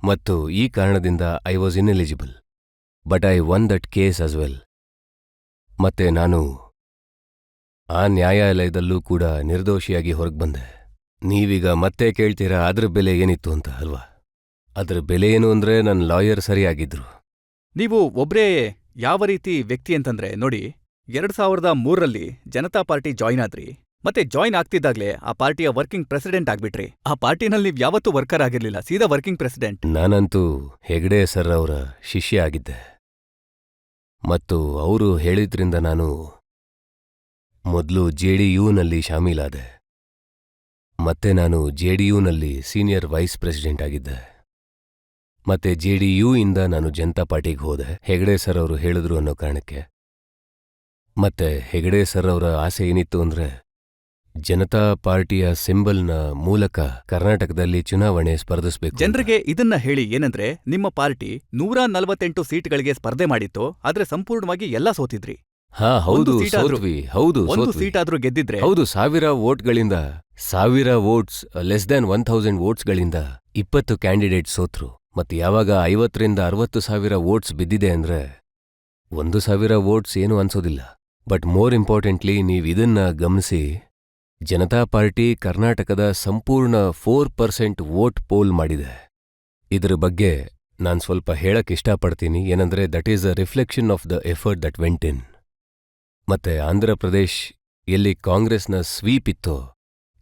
ಮತ್ತು ಈ ಕಾರಣದಿಂದ I was ineligible. But I one that case as well. ಮತ್ತೆ ನಾನು ಆ ನ್ಯಾಯಾಲಯದಲ್ಲೂ ಕೂಡ ನಿರ್ದೋಷಿಯಾಗಿ ಹೊರಗೆ ಬಂದೆ. ನೀವೀಗ ಮತ್ತೆ ಕೇಳ್ತೀರಾ ಅದ್ರ ಬೆಲೆ ಏನಿತ್ತು ಅಂತ, ಅಲ್ವಾ? ಅದ್ರ ಬೆಲೆ ಏನು ಅಂದ್ರೆ ನನ್ನ ಲಾಯರ್ ಸರಿಯಾಗಿದ್ರು. ನೀವು ಒಬ್ರೇ ಯಾವ ರೀತಿ ವ್ಯಕ್ತಿ ಅಂತಂದ್ರೆ, ನೋಡಿ, 2003ರಲ್ಲಿ ಜನತಾ ಪಾರ್ಟಿ ಜಾಯ್ನ್ ಆದ್ರಿ. ಮತ್ತೆ ಜಾಯ್ನ್ ಆಗ್ತಿದ್ದಾಗ್ಲೇ ಆ ಪಾರ್ಟಿಯ ವರ್ಕಿಂಗ್ ಪ್ರೆಸಿಡೆಂಟ್ ಆಗ್ಬಿಟ್ರಿ. ಆ ಪಾರ್ಟಿನಲ್ಲಿ ನೀವ್ ಯಾವತ್ತೂ ವರ್ಕರ್ ಆಗಿರ್ಲಿಲ್ಲ, ಸೀದಾ ವರ್ಕಿಂಗ್ ಪ್ರೆಸಿಡೆಂಟ್. ನಾನಂತೂ ಹೆಗ್ಡೆ ಸರ್ ಅವರ ಶಿಷ್ಯ ಆಗಿದ್ದೆ. ಮತ್ತು ಅವರು ಹೇಳಿದ್ರಿಂದ ನಾನು ಮೊದಲು JDUನಲ್ಲಿ ಶಾಮೀಲಾದೆ. ಮತ್ತೆ ನಾನು JDUನಲ್ಲಿ ಸೀನಿಯರ್ ವೈಸ್ ಪ್ರೆಸಿಡೆಂಟ್ ಆಗಿದ್ದೆ. ಮತ್ತೆ JDU ಇಂದ ನಾನು ಜನತಾ ಪಾರ್ಟಿಗೆ ಹೋದೆ, ಹೆಗ್ಡೆ ಸರ್ ಅವರು ಹೇಳಿದ್ರು ಅನ್ನೋ ಕಾರಣಕ್ಕೆ. ಮತ್ತೆ ಹೆಗ್ಡೆ ಸರ್ ಅವರ ಆಸೆ ಏನಿತ್ತು ಅಂದ್ರೆ, ಜನತಾ ಪಾರ್ಟಿಯ ಸಿಂಬಲ್ನ ಮೂಲಕ ಕರ್ನಾಟಕದಲ್ಲಿ ಚುನಾವಣೆ ಸ್ಪರ್ಧಿಸಬೇಕು. ಜನರಿಗೆ ಇದನ್ನ ಹೇಳಿ ಏನಂದ್ರೆ, ನಿಮ್ಮ ಪಾರ್ಟಿ 148 ಸೀಟ್ಗಳಿಗೆ ಸ್ಪರ್ಧೆ ಮಾಡಿತ್ತು, ಆದ್ರೆ ಸಂಪೂರ್ಣವಾಗಿ ಎಲ್ಲಾ ಸೋತಿದ್ರಿ. ಹಾ, ಹೌದು, ಒಂದು ಸೀಟ್ ಆದ್ರೂ- ಸೋತ್ವಿ. ಹೌದು, ಒಂದು ಸೋತ್ವಿ. ಸೀಟ್ ಆದ್ರೂ ಗೆದ್ದಿದ್ರೆ. ಹೌದು, 1000 ವೋಟ್ಗಳಿಂದ, 1000 ವೋಟ್ಸ್, ಲೆಸ್ ದ್ಯಾನ್ 1000 ವೋಟ್ಸ್ಗಳಿಂದ 20 ಕ್ಯಾಂಡಿಡೇಟ್ ಸೋತ್ರು. ಮತ್ತೆ ಯಾವಾಗ 50ರಿಂದ 60,000 ವೋಟ್ಸ್ ಬಿದ್ದಿದೆ ಅಂದ್ರೆ 1,000 ವೋಟ್ಸ್ ಏನು ಅನ್ಸೋದಿಲ್ಲ. ಬಟ್ ಮೋರ್ ಇಂಪಾರ್ಟೆಂಟ್ಲಿ, ನೀವಿದನ್ನ ಗಮನಿಸಿ, ಜನತಾ ಪಾರ್ಟಿ ಕರ್ನಾಟಕದ ಸಂಪೂರ್ಣ 4% ವೋಟ್ ಪೋಲ್ ಮಾಡಿದೆ. ಇದ್ರ ಬಗ್ಗೆ ನಾನ್ ಸ್ವಲ್ಪ ಹೇಳಕ್ ಇಷ್ಟಪಡ್ತೀನಿ. ಏನಂದ್ರೆ, that is a reflection of the effort that went in. ಮತ್ತೆ ಆಂಧ್ರ ಪ್ರದೇಶ್ ಎಲ್ಲಿ ಕಾಂಗ್ರೆಸ್ನ ಸ್ವೀಪ್ ಇತ್ತೋ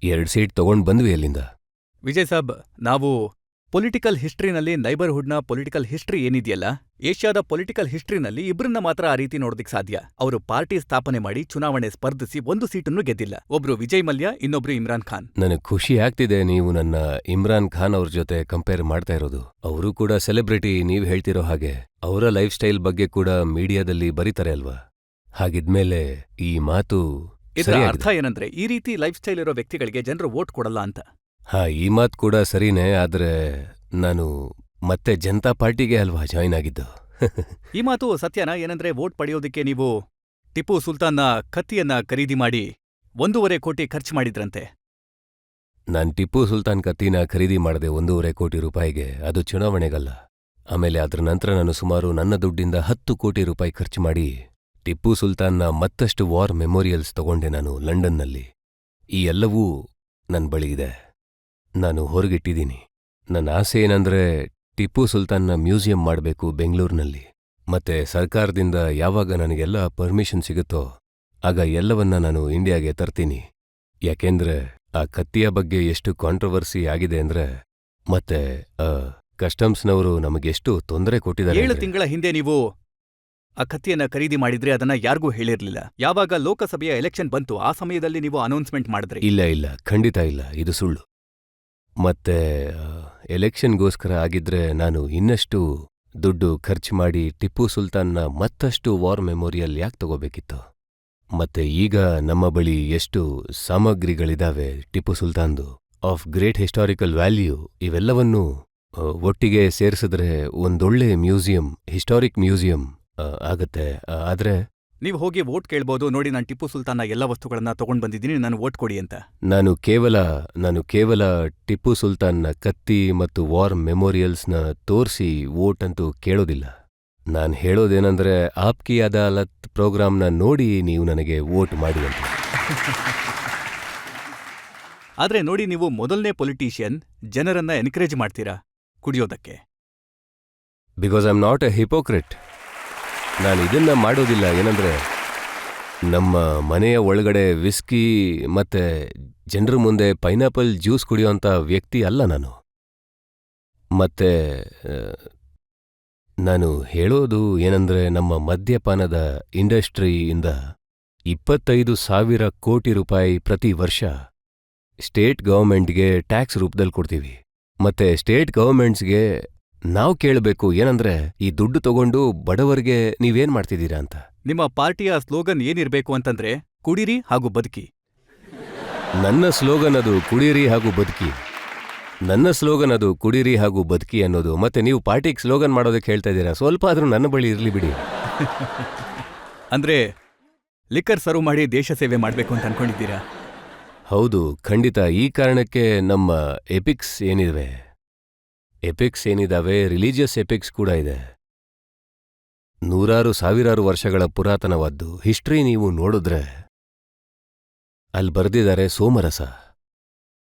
2 ಸೀಟ್ ತಗೊಂಡ್ ಬಂದ್ವಿ ಅಲ್ಲಿಂದ. ವಿಜಯ್ ಸಾಬ್, ನಾವು ಪೊಲಿಟಿಕಲ್ ಹಿಸ್ಟ್ರಿನಲ್ಲಿ, ನೈಬರ್ಹುಡ್ನ ಪೊಲಿಟಿಕಲ್ ಹಿಸ್ಟ್ರಿ ಏನಿದೆಯಲ್ಲ, ಏಷ್ಯಾದ ಪೊಲಿಟಿಕಲ್ ಹಿಸ್ಟ್ರಿನಲ್ಲಿ ಇಬ್ರನ್ನ ಮಾತ್ರ ಆ ರೀತಿ ನೋಡೋದಿಕ್ ಸಾಧ್ಯ. ಅವರು ಪಾರ್ಟಿ ಸ್ಥಾಪನೆ ಮಾಡಿ ಚುನಾವಣೆ ಸ್ಪರ್ಧಿಸಿ 1 ಸೀಟನ್ನು ಗೆದ್ದಿಲ್ಲ. ಒಬ್ರು ವಿಜಯ್ ಮಲ್ಯ, ಇನ್ನೊಬ್ರು ಇಮ್ರಾನ್ ಖಾನ್. ನನಗೆ ಖುಷಿ ಆಗ್ತಿದೆ ನೀವು ನನ್ನ ಇಮ್ರಾನ್ ಖಾನ್ ಅವ್ರ ಜೊತೆ ಕಂಪೇರ್ ಮಾಡ್ತಾ ಇರೋದು. ಅವರು ಕೂಡ ಸೆಲೆಬ್ರಿಟಿ, ನೀವ್ ಹೇಳ್ತಿರೋ ಹಾಗೆ. ಅವರ ಲೈಫ್ ಸ್ಟೈಲ್ ಬಗ್ಗೆ ಕೂಡ ಮೀಡಿಯಾದಲ್ಲಿ ಬರೀತಾರೆ ಅಲ್ವಾ? ಹಾಗಿದ್ಮೇಲೆ ಈ ಮಾತು ಇದರ ಸರಿಯಾಗಿದೆ. ಅರ್ಥ ಏನಂದ್ರೆ, ಈ ರೀತಿ ಲೈಫ್ ಸ್ಟೈಲ್ ಇರೋ ವ್ಯಕ್ತಿಗಳಿಗೆ ಜನರು ವೋಟ್ ಕೊಡಲ್ಲ ಅಂತ. ಹಾ, ಈ ಮಾತು ಕೂಡ ಸರಿನೇ. ಆದ್ರೆ ನಾನು ಮತ್ತೆ ಜನತಾ ಪಾರ್ಟಿಗೆ ಅಲ್ವಾ ಜಾಯ್ನ್ ಆಗಿದ್ದು. ಈ ಮಾತು ಸತ್ಯನಾ? ಏನಂದ್ರೆ, ವೋಟ್ ಪಡೆಯೋದಕ್ಕೆ ನೀವು ಟಿಪ್ಪು ಸುಲ್ತಾನ್ನ ಕತ್ತಿಯನ್ನ ಖರೀದಿ ಮಾಡಿ 1.5 ಕೋಟಿ ಖರ್ಚು ಮಾಡಿದ್ರಂತೆ. ನಾನ್ ಟಿಪ್ಪು ಸುಲ್ತಾನ್ ಕತ್ತಿನ ಖರೀದಿ ಮಾಡಿದೆ 1.5 ಕೋಟಿ ರೂಪಾಯಿಗೆ. ಅದು ಚುನಾವಣೆಗಲ್ಲ. ಆಮೇಲೆ ಅದ್ರ ನಂತರ ನಾನು ಸುಮಾರು ನನ್ನ ದುಡ್ಡಿಂದ 10 ಕೋಟಿ ರೂಪಾಯಿ ಖರ್ಚು ಮಾಡಿ ಟಿಪ್ಪು ಸುಲ್ತಾನ್ನ ಮತ್ತಷ್ಟು ವಾರ್ ಮೆಮೋರಿಯಲ್ಸ್ ತಗೊಂಡೆ ನಾನು ಲಂಡನ್ನಲ್ಲಿ. ಈ ಎಲ್ಲವೂ ನನ್ ಬಳಿ ಇದೆ, ನಾನು ಹೊರಗಿಟ್ಟಿದ್ದೀನಿ. ನನ್ನ ಆಸೆ ಏನಂದ್ರೆ, ಟಿಪ್ಪು ಸುಲ್ತಾನ್ನ ಮ್ಯೂಸಿಯಂ ಮಾಡಬೇಕು ಬೆಂಗಳೂರಿನಲ್ಲಿ. ಮತ್ತೆ ಸರ್ಕಾರದಿಂದ ಯಾವಾಗ ನನಗೆಲ್ಲ ಪರ್ಮಿಷನ್ ಸಿಗುತ್ತೋ ಆಗ ಎಲ್ಲವನ್ನ ನಾನು ಇಂಡಿಯಾಗೆ ತರ್ತೀನಿ. ಯಾಕೆಂದ್ರೆ ಆ ಕತ್ತಿಯ ಬಗ್ಗೆ ಎಷ್ಟು ಕಾಂಟ್ರವರ್ಸಿ ಆಗಿದೆ ಅಂದ್ರೆ, ಮತ್ತೆ ಕಸ್ಟಮ್ಸ್ನವರು ನಮಗೆಷ್ಟು ತೊಂದರೆ ಕೊಟ್ಟಿದ್ದಾರೆ. 7 ತಿಂಗಳ ಹಿಂದೆ ನೀವು ಆ ಕತ್ತಿಯನ್ನ ಖರೀದಿ ಮಾಡಿದ್ರೆ ಅದನ್ನ ಯಾರಿಗೂ ಹೇಳಿರ್ಲಿಲ್ಲ. ಯಾವಾಗ ಲೋಕಸಭೆಯ ಎಲೆಕ್ಷನ್ ಬಂತು, ಆ ಸಮಯದಲ್ಲಿ ನೀವು ಅನೌನ್ಸ್ಮೆಂಟ್ ಮಾಡಿದ್ರಿ. ಇಲ್ಲ, ಖಂಡಿತ ಇಲ್ಲ, ಇದು ಸುಳ್ಳು. ಮತ್ತೆ ಎಲೆಕ್ಷನ್ಗೋಸ್ಕರ ಆಗಿದ್ರೆ ನಾನು ಇನ್ನಷ್ಟು ದುಡ್ಡು ಖರ್ಚು ಮಾಡಿ ಟಿಪ್ಪು ಸುಲ್ತಾನ್ನ ಮತ್ತಷ್ಟು ವಾರ್ ಮೆಮೋರಿಯಲ್ ಯಾಕೆ ತಗೋಬೇಕಿತ್ತು? ಮತ್ತೆ ಈಗ ನಮ್ಮ ಬಳಿ ಎಷ್ಟು ಸಾಮಗ್ರಿಗಳಿದಾವೆ ಟಿಪ್ಪು ಸುಲ್ತಾನ್ದು, ಆಫ್ ಗ್ರೇಟ್ ಹಿಸ್ಟಾರಿಕಲ್ ವ್ಯಾಲ್ಯೂ. ಇವೆಲ್ಲವನ್ನೂ ಒಟ್ಟಿಗೆ ಸೇರಿಸಿದ್ರೆ ಒಂದೊಳ್ಳೆ ಮ್ಯೂಸಿಯಂ, ಹಿಸ್ಟಾರಿಕ್ ಮ್ಯೂಸಿಯಂ ಆಗತ್ತೆ. ಆದ್ರೆ ನೀವು ಹೋಗಿ ವೋಟ್ ಕೇಳ್ಬೋದು, ನೋಡಿ ನಾನು ಟಿಪ್ಪು ಸುಲ್ತಾನ್ನ ಎಲ್ಲ ವಸ್ತುಗಳನ್ನ ತಗೊಂಡ್ ಬಂದಿದ್ದೀನಿ, ನಾನು ವೋಟ್ ಕೊಡಿ ಅಂತ. ನಾನು ಕೇವಲ ಟಿಪ್ಪು ಸುಲ್ತಾನ್ನ ಕತ್ತಿ ಮತ್ತು ವಾರ್ ಮೆಮೋರಿಯಲ್ಸ್ನ ತೋರಿಸಿ ವೋಟ್ ಅಂತೂ ಕೇಳೋದಿಲ್ಲ. ನಾನ್ ಹೇಳೋದೇನಂದ್ರೆ, ಆಪ್ಕಿ ಅದಾಲತ್ ಪ್ರೋಗ್ರಾಮ್ನ ನೋಡಿ ನೀವು ನನಗೆ ವೋಟ್ ಮಾಡಿ ಅಂತ. ಆದ್ರೆ ನೋಡಿ, ನೀವು ಮೊದಲನೇ ಪೊಲಿಟಿಷಿಯನ್ ಜನರನ್ನ ಎನ್ಕರೇಜ್ ಮಾಡ್ತೀರಾ ಕುಡಿಯೋದಕ್ಕೆ. Because I am not A hypocrite. ನಾನು ಇದನ್ನ ಮಾಡೋದಿಲ್ಲ. ಏನಂದ್ರೆ, ನಮ್ಮ ಮನೆಯ ಒಳಗಡೆ ವಿಸ್ಕಿ ಮತ್ತೆ ಜನರ ಮುಂದೆ ಪೈನಾಪಲ್ ಜ್ಯೂಸ್ ಕುಡಿಯೋಂಥ ವ್ಯಕ್ತಿ ಅಲ್ಲ ನಾನು. ಮತ್ತೆ ನಾನು ಹೇಳೋದು ಏನಂದ್ರೆ, ನಮ್ಮ ಮದ್ಯಪಾನದ ಇಂಡಸ್ಟ್ರಿಯಿಂದ 25,000 ಕೋಟಿ ರೂಪಾಯಿ ಪ್ರತಿ ವರ್ಷ ಸ್ಟೇಟ್ ಗವರ್ಮೆಂಟ್ಗೆ ಟ್ಯಾಕ್ಸ್ ರೂಪದಲ್ಲಿ ಕೊಡ್ತೀವಿ. ಮತ್ತೆ ಸ್ಟೇಟ್ ಗವರ್ಮೆಂಟ್ಸ್ಗೆ ನಾವು ಕೇಳಬೇಕು ಏನಂದ್ರೆ, ಈ ದುಡ್ಡು ತಗೊಂಡು ಬಡವರಿಗೆ ನೀವೇನ್ ಮಾಡ್ತಿದ್ದೀರಾ ಅಂತ. ನಿಮ್ಮ ಪಾರ್ಟಿಯ ಸ್ಲೋಗನ್ ಏನಿರ್ಬೇಕು ಅಂತಂದ್ರೆ, ಕುಡಿರಿ ಹಾಗೂ ಬದುಕಿ. ನನ್ನ ಸ್ಲೋಗನ್ ಅದು ಕುಡೀರಿ ಹಾಗೂ ಬದುಕಿ. ನನ್ನ ಸ್ಲೋಗನ್ ಅದು ಕುಡೀರಿ ಹಾಗೂ ಬದುಕಿ ಅನ್ನೋದು. ಮತ್ತೆ ನೀವು ಪಾರ್ಟಿಗೆ ಸ್ಲೋಗನ್ ಮಾಡೋದಕ್ಕೆ ಹೇಳ್ತಾ ಇದ್ದೀರಾ, ಸ್ವಲ್ಪ ಆದ್ರೂ ನನ್ನ ಬಳಿ ಇರ್ಲಿ ಬಿಡಿ. ಅಂದ್ರೆ ಲಿಕ್ಕರ್ ಸರ್ವ್ ಮಾಡಿ ದೇಶ ಸೇವೆ ಮಾಡ್ಬೇಕು ಅಂತ ಅನ್ಕೊಂಡಿದ್ದೀರಾ? ಹೌದು, ಖಂಡಿತ. ಈ ಕಾರಣಕ್ಕೆ ನಮ್ಮ ಎಪಿಕ್ಸ್ ಏನಿದಾವೆ, ರಿಲಿಜಿಯಸ್ ಎಪಿಕ್ಸ್ ಕೂಡ ಇದೆ. ನೂರಾರು ಸಾವಿರಾರು ವರ್ಷಗಳ ಪುರಾತನವಾದ್ದು ಹಿಸ್ಟ್ರಿ ನೀವು ನೋಡಿದ್ರೆ ಅಲ್ಲಿ ಬರ್ದಿದ್ದಾರೆ ಸೋಮರಸ.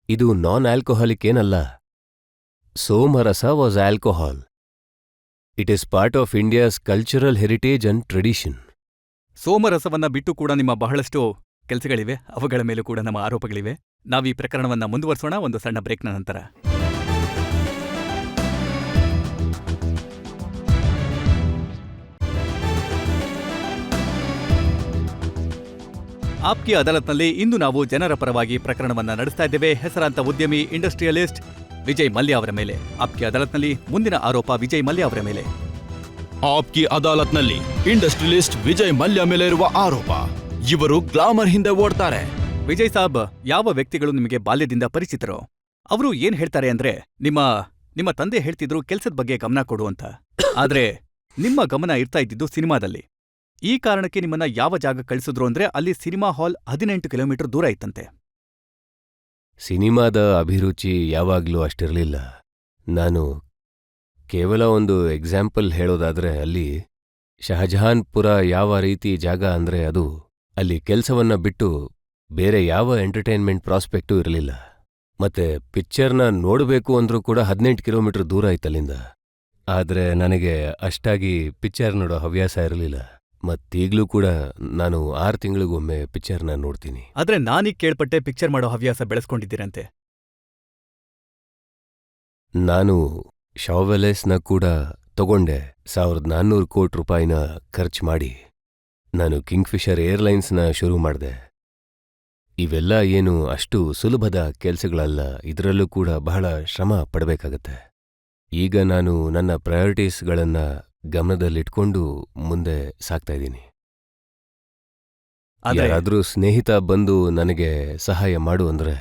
ಇದು ನಾನ್ ಆಲ್ಕೋಹಾಲಿಕ್ ಏನಲ್ಲ. Somarasa was alcohol. It is part of India's cultural heritage and tradition. ಸೋಮರಸವನ್ನ ಬಿಟ್ಟು ಕೂಡ ನಿಮ್ಮ ಬಹಳಷ್ಟು ಕೆಲಸಗಳಿವೆ, ಅವುಗಳ ಮೇಲೂ ಕೂಡ ನಮ್ಮ ಆರೋಪಗಳಿವೆ. ನಾವೀ ಪ್ರಕರಣವನ್ನ ಮುಂದುವರಿಸೋಣ ಒಂದು ಸಣ್ಣ ಬ್ರೇಕ್ನ ನಂತರ. ಆಪ್ಕಿ ಅದಾಲತ್ನಲ್ಲಿ ಇಂದು ನಾವು ಜನರ ಪರವಾಗಿ ಪ್ರಕರಣವನ್ನ ನಡೆಸ್ತಾ ಇದ್ದೇವೆ. ಹೆಸರಾಂತ ಉದ್ಯಮಿ ಇಂಡಸ್ಟ್ರಿಯಲಿಸ್ಟ್ ವಿಜಯ್ ಮಲ್ಯ ಅವರ ಮೇಲೆ. ಆಪ್ಕಿ ಅದಾಲತ್ನಲ್ಲಿ ಮುಂದಿನ ಆರೋಪ ವಿಜಯ್ ಮಲ್ಯ ಅವರ ಮೇಲೆ. ಆಪ್ಕಿ ಅದಾಲತ್ನಲ್ಲಿ ಇಂಡಸ್ಟ್ರಿಯಲಿಸ್ಟ್ ವಿಜಯ್ ಮಲ್ಯ ಮೇಲೆ ಇರುವ ಆರೋಪ. ಇವರು ಗ್ಲಾಮರ್ ಹಿಂದೆ ಓಡ್ತಾರೆ. ವಿಜಯ್ ಸಾಬ್, ಯಾವ ವ್ಯಕ್ತಿಗಳು ನಿಮಗೆ ಬಾಲ್ಯದಿಂದ ಪರಿಚಿತರೋ ಅವರು ಏನ್ ಹೇಳ್ತಾರೆ ಅಂದ್ರೆ, ನಿಮ್ಮ ತಂದೆ ಹೇಳ್ತಿದ್ರು ಕೆಲ್ಸದ ಬಗ್ಗೆ ಗಮನ ಕೊಡು ಅಂತ. ಆದ್ರೆ ನಿಮ್ಮ ಗಮನ ಇರ್ತಾ ಇದ್ದಿದ್ದು ಸಿನಿಮಾದಲ್ಲಿ. ಈ ಕಾರಣಕ್ಕೆ ನಿಮ್ಮನ್ನ ಯಾವ ಜಾಗ ಕಳಿಸಿದ್ರು ಅಂದ್ರೆ, ಅಲ್ಲಿ ಸಿನಿಮಾ ಹಾಲ್ 18 ಕಿಲೋಮೀಟರ್ ದೂರ ಇತ್ತಂತೆ. ಸಿನಿಮಾದ ಅಭಿರುಚಿ ಯಾವಾಗ್ಲೂ ಅಷ್ಟಿರಲಿಲ್ಲ. ನಾನು ಕೇವಲ ಒಂದು ಎಕ್ಸಾಂಪಲ್ ಹೇಳೋದಾದ್ರೆ, ಅಲ್ಲಿ ಶಹಜಹಾನ್ಪುರ ಯಾವ ರೀತಿ ಜಾಗ ಅಂದ್ರೆ, ಅದು ಅಲ್ಲಿ ಕೆಲಸವನ್ನ ಬಿಟ್ಟು ಬೇರೆ ಯಾವ ಎಂಟರ್ಟೈನ್ಮೆಂಟ್ ಪ್ರಾಸ್ಪೆಕ್ಟೂ ಇರಲಿಲ್ಲ. ಮತ್ತೆ ಪಿಕ್ಚರ್ನ ನೋಡಬೇಕು ಅಂದ್ರೂ ಕೂಡ 18 ಕಿಲೋಮೀಟರ್ ದೂರ ಇತ್ತಲ್ಲಿಂದ. ಆದ್ರೆ ನನಗೆ ಅಷ್ಟಾಗಿ ಪಿಕ್ಚರ್ ನೋಡೋ ಹವ್ಯಾಸ ಇರಲಿಲ್ಲ. ಮತ್ತೀಗ್ಲೂ ಕೂಡ ನಾನು 6 ತಿಂಗಳಿಗೊಮ್ಮೆ ಪಿಕ್ಚರ್ನ ನೋಡ್ತೀನಿ. ಆದ್ರೆ ನಾನೀಗ ಕೇಳ್ಪಟ್ಟೆ ಪಿಕ್ಚರ್ ಮಾಡೋ ಹವ್ಯಾಸ ಬೆಳೆಸ್ಕೊಂಡಿದ್ದೀರಂತೆ. ನಾನು ಶಾವೆಲೆಸ್ನ ಕೂಡ ತಗೊಂಡೆ. 1,400 ಕೋಟಿ ರೂಪಾಯಿನ ಖರ್ಚು ಮಾಡಿ ನಾನು ಕಿಂಗ್ಫಿಷರ್ ಏರ್ಲೈನ್ಸ್ನ ಶುರು ಮಾಡಿದೆ. ಇವೆಲ್ಲ ಏನು ಅಷ್ಟು ಸುಲಭದ ಕೆಲ್ಸಗಳಲ್ಲ. ಇದರಲ್ಲೂ ಕೂಡ ಬಹಳ ಶ್ರಮ ಪಡಬೇಕಾಗತ್ತೆ. ಈಗ ನಾನು ನನ್ನ ಪ್ರಯಾರಿಟೀಸ್ಗಳನ್ನ ಗಮನದಲ್ಲಿಟ್ಕೊಂಡು ಮುಂದೆ ಸಾಗ್ತಾ ಇದ್ದೀನಿ. ಯಾರಾದ್ರೂ ಸ್ನೇಹಿತ ಬಂದು ನನಗೆ ಸಹಾಯ ಮಾಡು ಅಂದ್ರೆ,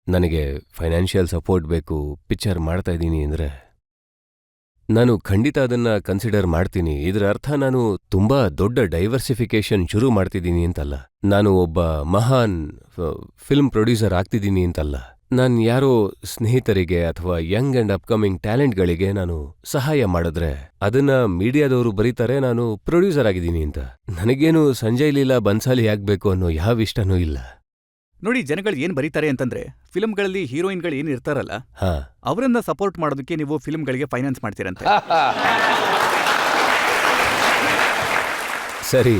ನನಗೆ ಫೈನಾನ್ಷಿಯಲ್ ಸಪೋರ್ಟ್ ಬೇಕು, ಪಿಕ್ಚರ್ ಮಾಡ್ತಾ ಇದ್ದೀನಿ ಅಂದ್ರೆ ನಾನು ಖಂಡಿತ ಅದನ್ನ ಕನ್ಸಿಡರ್ ಮಾಡ್ತೀನಿ. ಇದರ ಅರ್ಥ ನಾನು ತುಂಬಾ ದೊಡ್ಡ ಡೈವರ್ಸಿಫಿಕೇಶನ್ ಶುರು ಮಾಡ್ತಿದ್ದೀನಿ ಅಂತಲ್ಲ. ನಾನು ಒಬ್ಬ ಮಹಾನ್ ಫಿಲ್ಮ್ ಪ್ರೊಡ್ಯೂಸರ್ ಆಗ್ತಿದ್ದೀನಿ ಅಂತಲ್ಲ. ನಾನು ಯಾರೋ ಸ್ನೇಹಿತರಿಗೆ ಅಥವಾ ಯಂಗ್ ಅಂಡ್ ಅಪ್ಕಮಿಂಗ್ ಟ್ಯಾಲೆಂಟ್ಗಳಿಗೆ ನಾನು ಸಹಾಯ ಮಾಡಿದ್ರೆ ಅದನ್ನ ಮೀಡಿಯಾದವರು ಬರೀತಾರೆ ನಾನು ಪ್ರೊಡ್ಯೂಸರ್ ಆಗಿದ್ದೀನಿ ಅಂತ. ನನಗೇನು ಸಂಜಯ್ ಲೀಲಾ ಬನ್ಸಾಲಿ ಆಗ್ಬೇಕು ಅನ್ನೋ ಯಾವ ಇಷ್ಟನೂ ಇಲ್ಲ. ನೋಡಿ, ಜನಗಳು ಏನ್ ಬರೀತಾರೆ ಅಂತಂದ್ರೆ, ಫಿಲ್ಮ್ಗಳಲ್ಲಿ ಹೀರೋಯಿನ್ಗಳು ಏನ್ ಇರ್ತಾರಲ್ಲ, ಅವರನ್ನ ಸಪೋರ್ಟ್ ಮಾಡೋದಕ್ಕೆ ನೀವು ಫಿಲ್ಮ್ಗಳಿಗೆ ಫೈನಾನ್ಸ್ ಮಾಡ್ತೀರಂತೆ. ಸರಿ,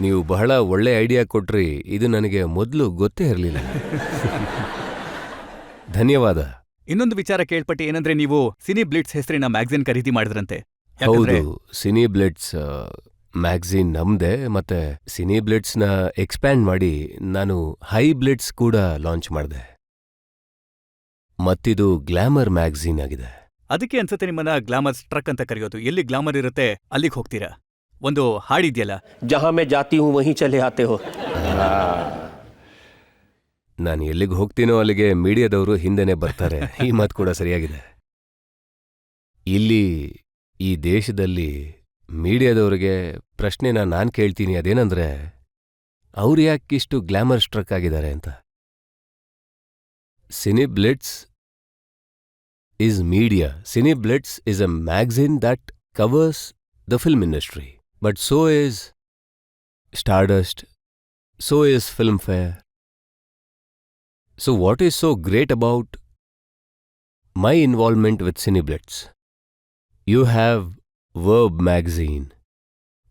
ನೀವು ಬಹಳ ಒಳ್ಳೆ ಐಡಿಯಾ ಕೊಟ್ರಿ. ಇದು ನನಗೆ ಮೊದಲು ಗೊತ್ತೇ ಇರಲಿಲ್ಲ. ಧನ್ಯವಾದ. ಇನ್ನೊಂದು ವಿಚಾರ ಕೇಳ್ಪಟ್ಟೆ, ಏನಂದ್ರೆ ನೀವು ಸಿನಿ ಬ್ಲಿಟ್ಸ್ ಹೆಸರಿನ ಮ್ಯಾಗಝಿನ್ ಖರೀದಿ ಮಾಡಿದ್ರಂತೆ. ಹೌದು, ಸಿನಿ ಬ್ಲಿಟ್ಸ್ ಮ್ಯಾಗಝಿನ್ ನಮ್ದೆ. ಮತ್ತೆ ಸಿನಿ ಬ್ಲಿಟ್ಸ್ನ ಎಕ್ಸ್ಪ್ಯಾಂಡ್ ಮಾಡಿ ನಾನು ಹೈ ಬ್ಲಿಟ್ಸ್ ಕೂಡ ಲಾಂಚ್ ಮಾಡಿದೆ. ಮತ್ತಿದು ಗ್ಲಾಮರ್ ಮ್ಯಾಗಝಿನ್ ಆಗಿದೆ. ಅದಕ್ಕೆ ಅನ್ಸುತ್ತೆ ನಿಮ್ಮನ್ನ ಗ್ಲಾಮರ್ ಟ್ರಕ್ ಅಂತ ಕರೆಯೋದು. ಎಲ್ಲಿ ಗ್ಲಾಮರ್ ಇರುತ್ತೆ ಅಲ್ಲಿಗೆ ಹೋಗ್ತೀರಾ. ಒಂದು ಹಾಡಿದ್ಯಲ್ಲ, ಜಹಾ ಮೇ ಜಾತಿ ಹೂಂ ವಹೀ ಚಲೆ ಆತೆ ಹೋ. ನಾನು ಎಲ್ಲಿಗೆ ಹೋಗ್ತೀನೋ ಅಲ್ಲಿಗೆ ಮೀಡಿಯಾದವರು ಹಿಂದೆನೆ ಬರ್ತಾರೆ. ಈ ಮಾತು ಕೂಡ ಸರಿಯಾಗಿದೆ. ಇಲ್ಲಿ ಈ ದೇಶದಲ್ಲಿ ಮೀಡಿಯಾದವ್ರಿಗೆ ಪ್ರಶ್ನೆನ ನಾನು ಕೇಳ್ತೀನಿ. ಅದೇನಂದ್ರೆ, ಅವ್ರು ಯಾಕಿಷ್ಟು ಗ್ಲಾಮರ್ ಸ್ಟ್ರಕ್ ಆಗಿದ್ದಾರೆ ಅಂತ. Cine blitz is media. Cine blitz is a magazine that covers the film industry. But so is Stardust, so is film fair. So what is so great about my involvement with Cineblitz? You have Verb magazine,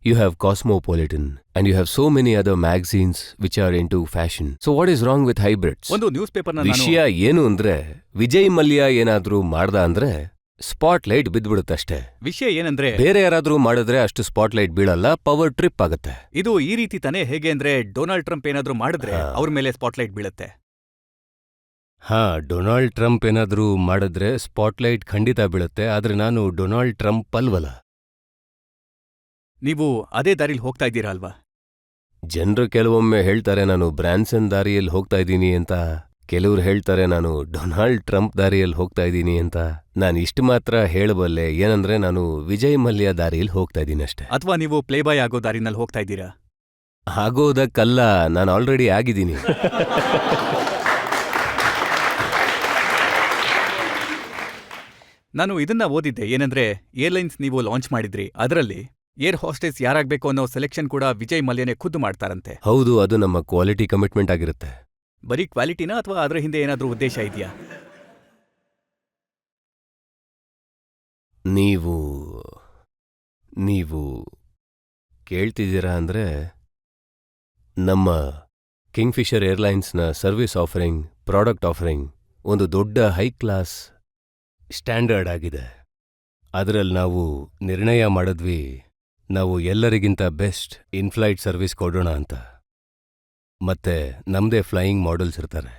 You have Cosmopolitan, and you have so many other magazines which are into fashion. So what is wrong with hybrids? ಒಂದು news ಪೇಪರ್ನ ವಿಷಯ ಏನು ಅಂದ್ರೆ ವಿಜಯ್ ಮಲ್ಯ ಏನಾದ್ರೂ ಮಾಡ್ದ ಅಂದ್ರೆ spot light ಬಿದ್ದ್ಬಿಡುತ್ತಷ್ಟೇ. ವಿಷಯ ಏನಂದ್ರೆ ಬೇರೆ ಯಾರಾದ್ರೂ ಮಾಡಿದ್ರೆ ಅಷ್ಟು ಸ್ಪಾಟ್ ಲೈಟ್ ಬೀಳಲ್ಲ, ಪವರ್ ಟ್ರಿಪ್ ಆಗುತ್ತೆ. ಇದು ಈ ರೀತಿ ತಾನೇ. ಹೇಗೆ ಅಂದ್ರೆ ಡೊನಾಲ್ಡ್ ಟ್ರಂಪ್ ಏನಾದ್ರೂ ಮಾಡಿದ್ರೆ ಅವ್ರ ಮೇಲೆ ಸ್ಪಾಟ್ಲೈಟ್ ಬೀಳುತ್ತೆ. ಹಾ, ಡೊನಾಲ್ಡ್ ಟ್ರಂಪ್ ಏನಾದ್ರೂ ಮಾಡಿದ್ರೆ ಸ್ಪಾಟ್ಲೈಟ್ ಖಂಡಿತ ಬೀಳುತ್ತೆ, ಆದ್ರೆ ನಾನು ಡೊನಾಲ್ಡ್ ಟ್ರಂಪ್ ಅಲ್ವಲ್ಲ. ನೀವು ಅದೇ ದಾರಿಲಿ ಹೋಗ್ತಾ ಇದ್ದೀರಾ ಅಲ್ವಾ? ಜನರು ಕೆಲವೊಮ್ಮೆ ಹೇಳ್ತಾರೆ ನಾನು ಬ್ರಾನ್ಸನ್ ದಾರಿಯಲ್ಲಿ ಹೋಗ್ತಾ ಇದ್ದೀನಿ ಅಂತ, ಕೆಲವ್ರು ಹೇಳ್ತಾರೆ ನಾನು ಡೊನಾಲ್ಡ್ ಟ್ರಂಪ್ ದಾರಿಯಲ್ಲಿ ಹೋಗ್ತಾ ಇದ್ದೀನಿ ಅಂತ. ನಾನು ಇಷ್ಟು ಮಾತ್ರ ಹೇಳಬಲ್ಲೆ, ಏನಂದ್ರೆ ನಾನು ವಿಜಯ್ ಮಲ್ಯ ದಾರಿಯಲ್ಲಿ ಹೋಗ್ತಾ ಇದ್ದೀನಿ ಅಷ್ಟೇ. ಅಥವಾ ನೀವು ಪ್ಲೇಬಾಯ್ ಆಗೋ ದಾರಿನಲ್ಲಿ ಹೋಗ್ತಾ ಇದ್ದೀರಾ? ಆಗೋದಕ್ಕಲ್ಲ, ನಾನು ಆಲ್ರೆಡಿ ಆಗಿದ್ದೀನಿ. ನಾನು ಇದನ್ನ ಓದಿದ್ದೆ. ಏನಂದ್ರೆ ಏರ್ಲೈನ್ಸ್ ನೀವು ಲಾಂಚ್ ಮಾಡಿದ್ರಿ, ಅದರಲ್ಲಿ ಏರ್ ಹಾಸ್ಟೆಸ್ ಯಾರಾಗ್ಬೇಕು ಅನ್ನೋ ಸೆಲೆಕ್ಷನ್ ಕೂಡ ವಿಜಯ್ ಮಲ್ಯನೇ ಖುದ್ದು ಮಾಡ್ತಾರಂತೆ. ಹೌದು, ಅದು ನಮ್ಮ ಕ್ವಾಲಿಟಿ ಕಮಿಟ್ಮೆಂಟ್ ಆಗಿರುತ್ತೆ. ಬರೀ ಕ್ವಾಲಿಟಿನಾ ಅಥವಾ ಅದರ ಹಿಂದೆ ಏನಾದ್ರೂ ಉದ್ದೇಶ ಇದೆಯಾ? ನೀವು ಕೇಳ್ತಿದ್ದೀರಾ ಅಂದ್ರೆ, ನಮ್ಮ ಕಿಂಗ್ಫಿಷರ್ ಏರ್ಲೈನ್ಸ್ನ ಸರ್ವಿಸ್ ಆಫರಿಂಗ್, ಪ್ರಾಡಕ್ಟ್ ಆಫರಿಂಗ್ ಒಂದು ದೊಡ್ಡ ಹೈ ಕ್ಲಾಸ್ ಸ್ಟ್ಯಾಂಡರ್ಡ್ ಆಗಿದೆ. ಅದರಲ್ಲಿ ನಾವು ನಿರ್ಣಯ ಮಾಡಿದ್ವಿ, ನಾವು ಎಲ್ಲರಿಗಿಂತ ಬೆಸ್ಟ್ ಇನ್ಫ್ಲೈಟ್ ಸರ್ವಿಸ್ ಕೊಡೋಣ ಅಂತ. ಮತ್ತೆ ನಮ್ದೇ ಫ್ಲೈಯಿಂಗ್ ಮಾಡೆಲ್ಸ್ ಇರ್ತಾರೆ,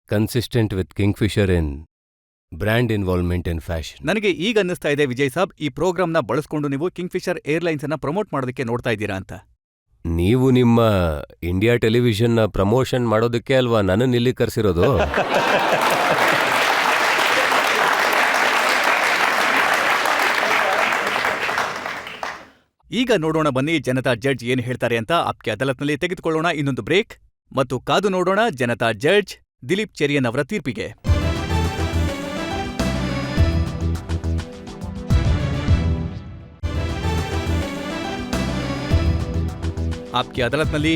consistent with Kingfisher in brand involvement in fashion. ನನಗೆ ಈಗ ಅನ್ನಿಸ್ತಾ ಇದೆ ವಿಜಯ್ ಸಾಬ್, ಈ ಪ್ರೋಗ್ರಾಮ್ನ ಬಳಸ್ಕೊಂಡು ನೀವು ಕಿಂಗ್ಫಿಷರ್ ಏರ್ಲೈನ್ಸ್ ಅನ್ನ ಪ್ರಮೋಟ್ ಮಾಡೋದಕ್ಕೆ ನೋಡ್ತಾ ಇದ್ದೀರಾ ಅಂತ. ನೀವು ನಿಮ್ಮ ಇಂಡಿಯಾ ಟೆಲಿವಿಷನ್ನ ಪ್ರಮೋಷನ್ ಮಾಡೋದಕ್ಕೆ ಅಲ್ವಾ ನನ್ನನ್ನು ಇಲ್ಲಿ ಕರೆಸಿರೋದು? ಈಗ ನೋಡೋಣ ಬನ್ನಿ ಜನತಾ ಜಡ್ಜ್ ಏನ್ ಹೇಳ್ತಾರೆ ಅಂತ. ಆಪ್ಕೆ ಅದಾಲತ್ನಲ್ಲಿ ತೆಗೆದುಕೊಳ್ಳೋಣ ಇನ್ನೊಂದು ಬ್ರೇಕ್ ಮತ್ತು ಕಾದು ನೋಡೋಣ ಜನತಾ ಜಡ್ಜ್ ದಿಲೀಪ್ ಚೆರಿಯನ್ ಅವರ ತೀರ್ಪಿಗೆ. ಆಪ್ಕೆ ಅದಾಲತ್ನಲ್ಲಿ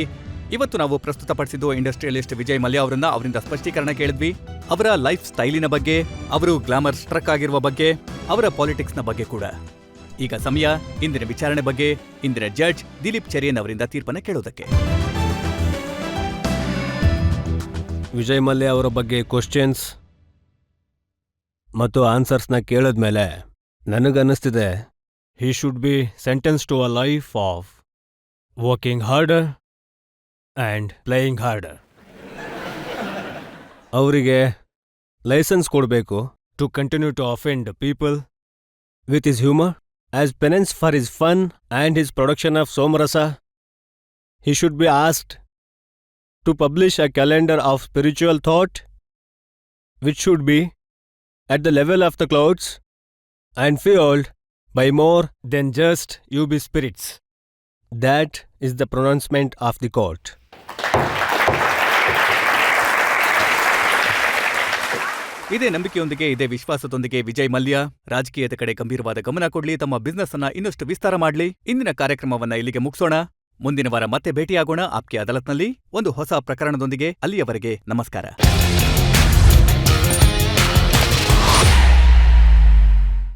ಇವತ್ತು ನಾವು ಪ್ರಸ್ತುತಪಡಿಸಿದ್ದು ಇಂಡಸ್ಟ್ರಿಯಲಿಸ್ಟ್ ವಿಜಯ್ ಮಲ್ಯ ಅವರಿಂದ ಸ್ಪಷ್ಟೀಕರಣ ಕೇಳಿದ್ವಿ. ಅವರ ಲೈಫ್ ಸ್ಟೈಲಿನ ಬಗ್ಗೆ, ಅವರು ಗ್ಲಾಮರ್ ಸ್ಟ್ರಕ್ ಆಗಿರುವ ಬಗ್ಗೆ, ಅವರ ಪಾಲಿಟಿಕ್ಸ್ನ ಬಗ್ಗೆ ಕೂಡ. ಈಗ ಸಮಯ ಇಂದಿನ ವಿಚಾರಣೆ ಬಗ್ಗೆ ಇಂದಿನ ಜಡ್ಜ್ ದಿಲೀಪ್ ಚೆರಿಯನ್ ಅವರಿಂದ ತೀರ್ಪನ್ನು ಕೇಳೋದಕ್ಕೆ. ವಿಜಯ್ ಮಲ್ಯ ಅವರ ಬಗ್ಗೆ ಕ್ವಶನ್ಸ್ ಮತ್ತು ಆನ್ಸರ್ಸ್ನ ಕೇಳಿದ್ಮೇಲೆ ನನಗನ್ನಿಸ್ತಿದೆ he should be sentence to a life of working harder and playing harder. ಅವರಿಗೆ ಲೈಸೆನ್ಸ್ ಕೊಡಬೇಕು to continue to offend people with his humour. As penance for his fun and his production of Somarasa, he should be asked to publish a calendar of spiritual thought which should be at the level of the clouds and fueled by more than just UB spirits. That is the pronouncement of the court. ಇದೇ ನಂಬಿಕೆಯೊಂದಿಗೆ, ಇದೇ ವಿಶ್ವಾಸದೊಂದಿಗೆ ವಿಜಯ್ ಮಲ್ಯ ರಾಜಕೀಯದ ಕಡೆ ಗಂಭೀರವಾದ ಗಮನ ಕೊಡ್ಲಿ, ತಮ್ಮ business ಅನ್ನ ಇನ್ನಷ್ಟು ವಿಸ್ತಾರ ಮಾಡ್ಲಿ. ಇಂದಿನ ಕಾರ್ಯಕ್ರಮವನ್ನ ಇಲ್ಲಿಗೆ ಮುಗಿಸೋಣ. ಮುಂದಿನ ವಾರ ಮತ್ತೆ ಭೇಟಿಯಾಗೋಣ ಆಪ್ಕೆ ಅದಾಲತ್ನಲ್ಲಿ ಒಂದು ಹೊಸ ಪ್ರಕರಣದೊಂದಿಗೆ. ಅಲ್ಲಿಯವರೆಗೆ ನಮಸ್ಕಾರ.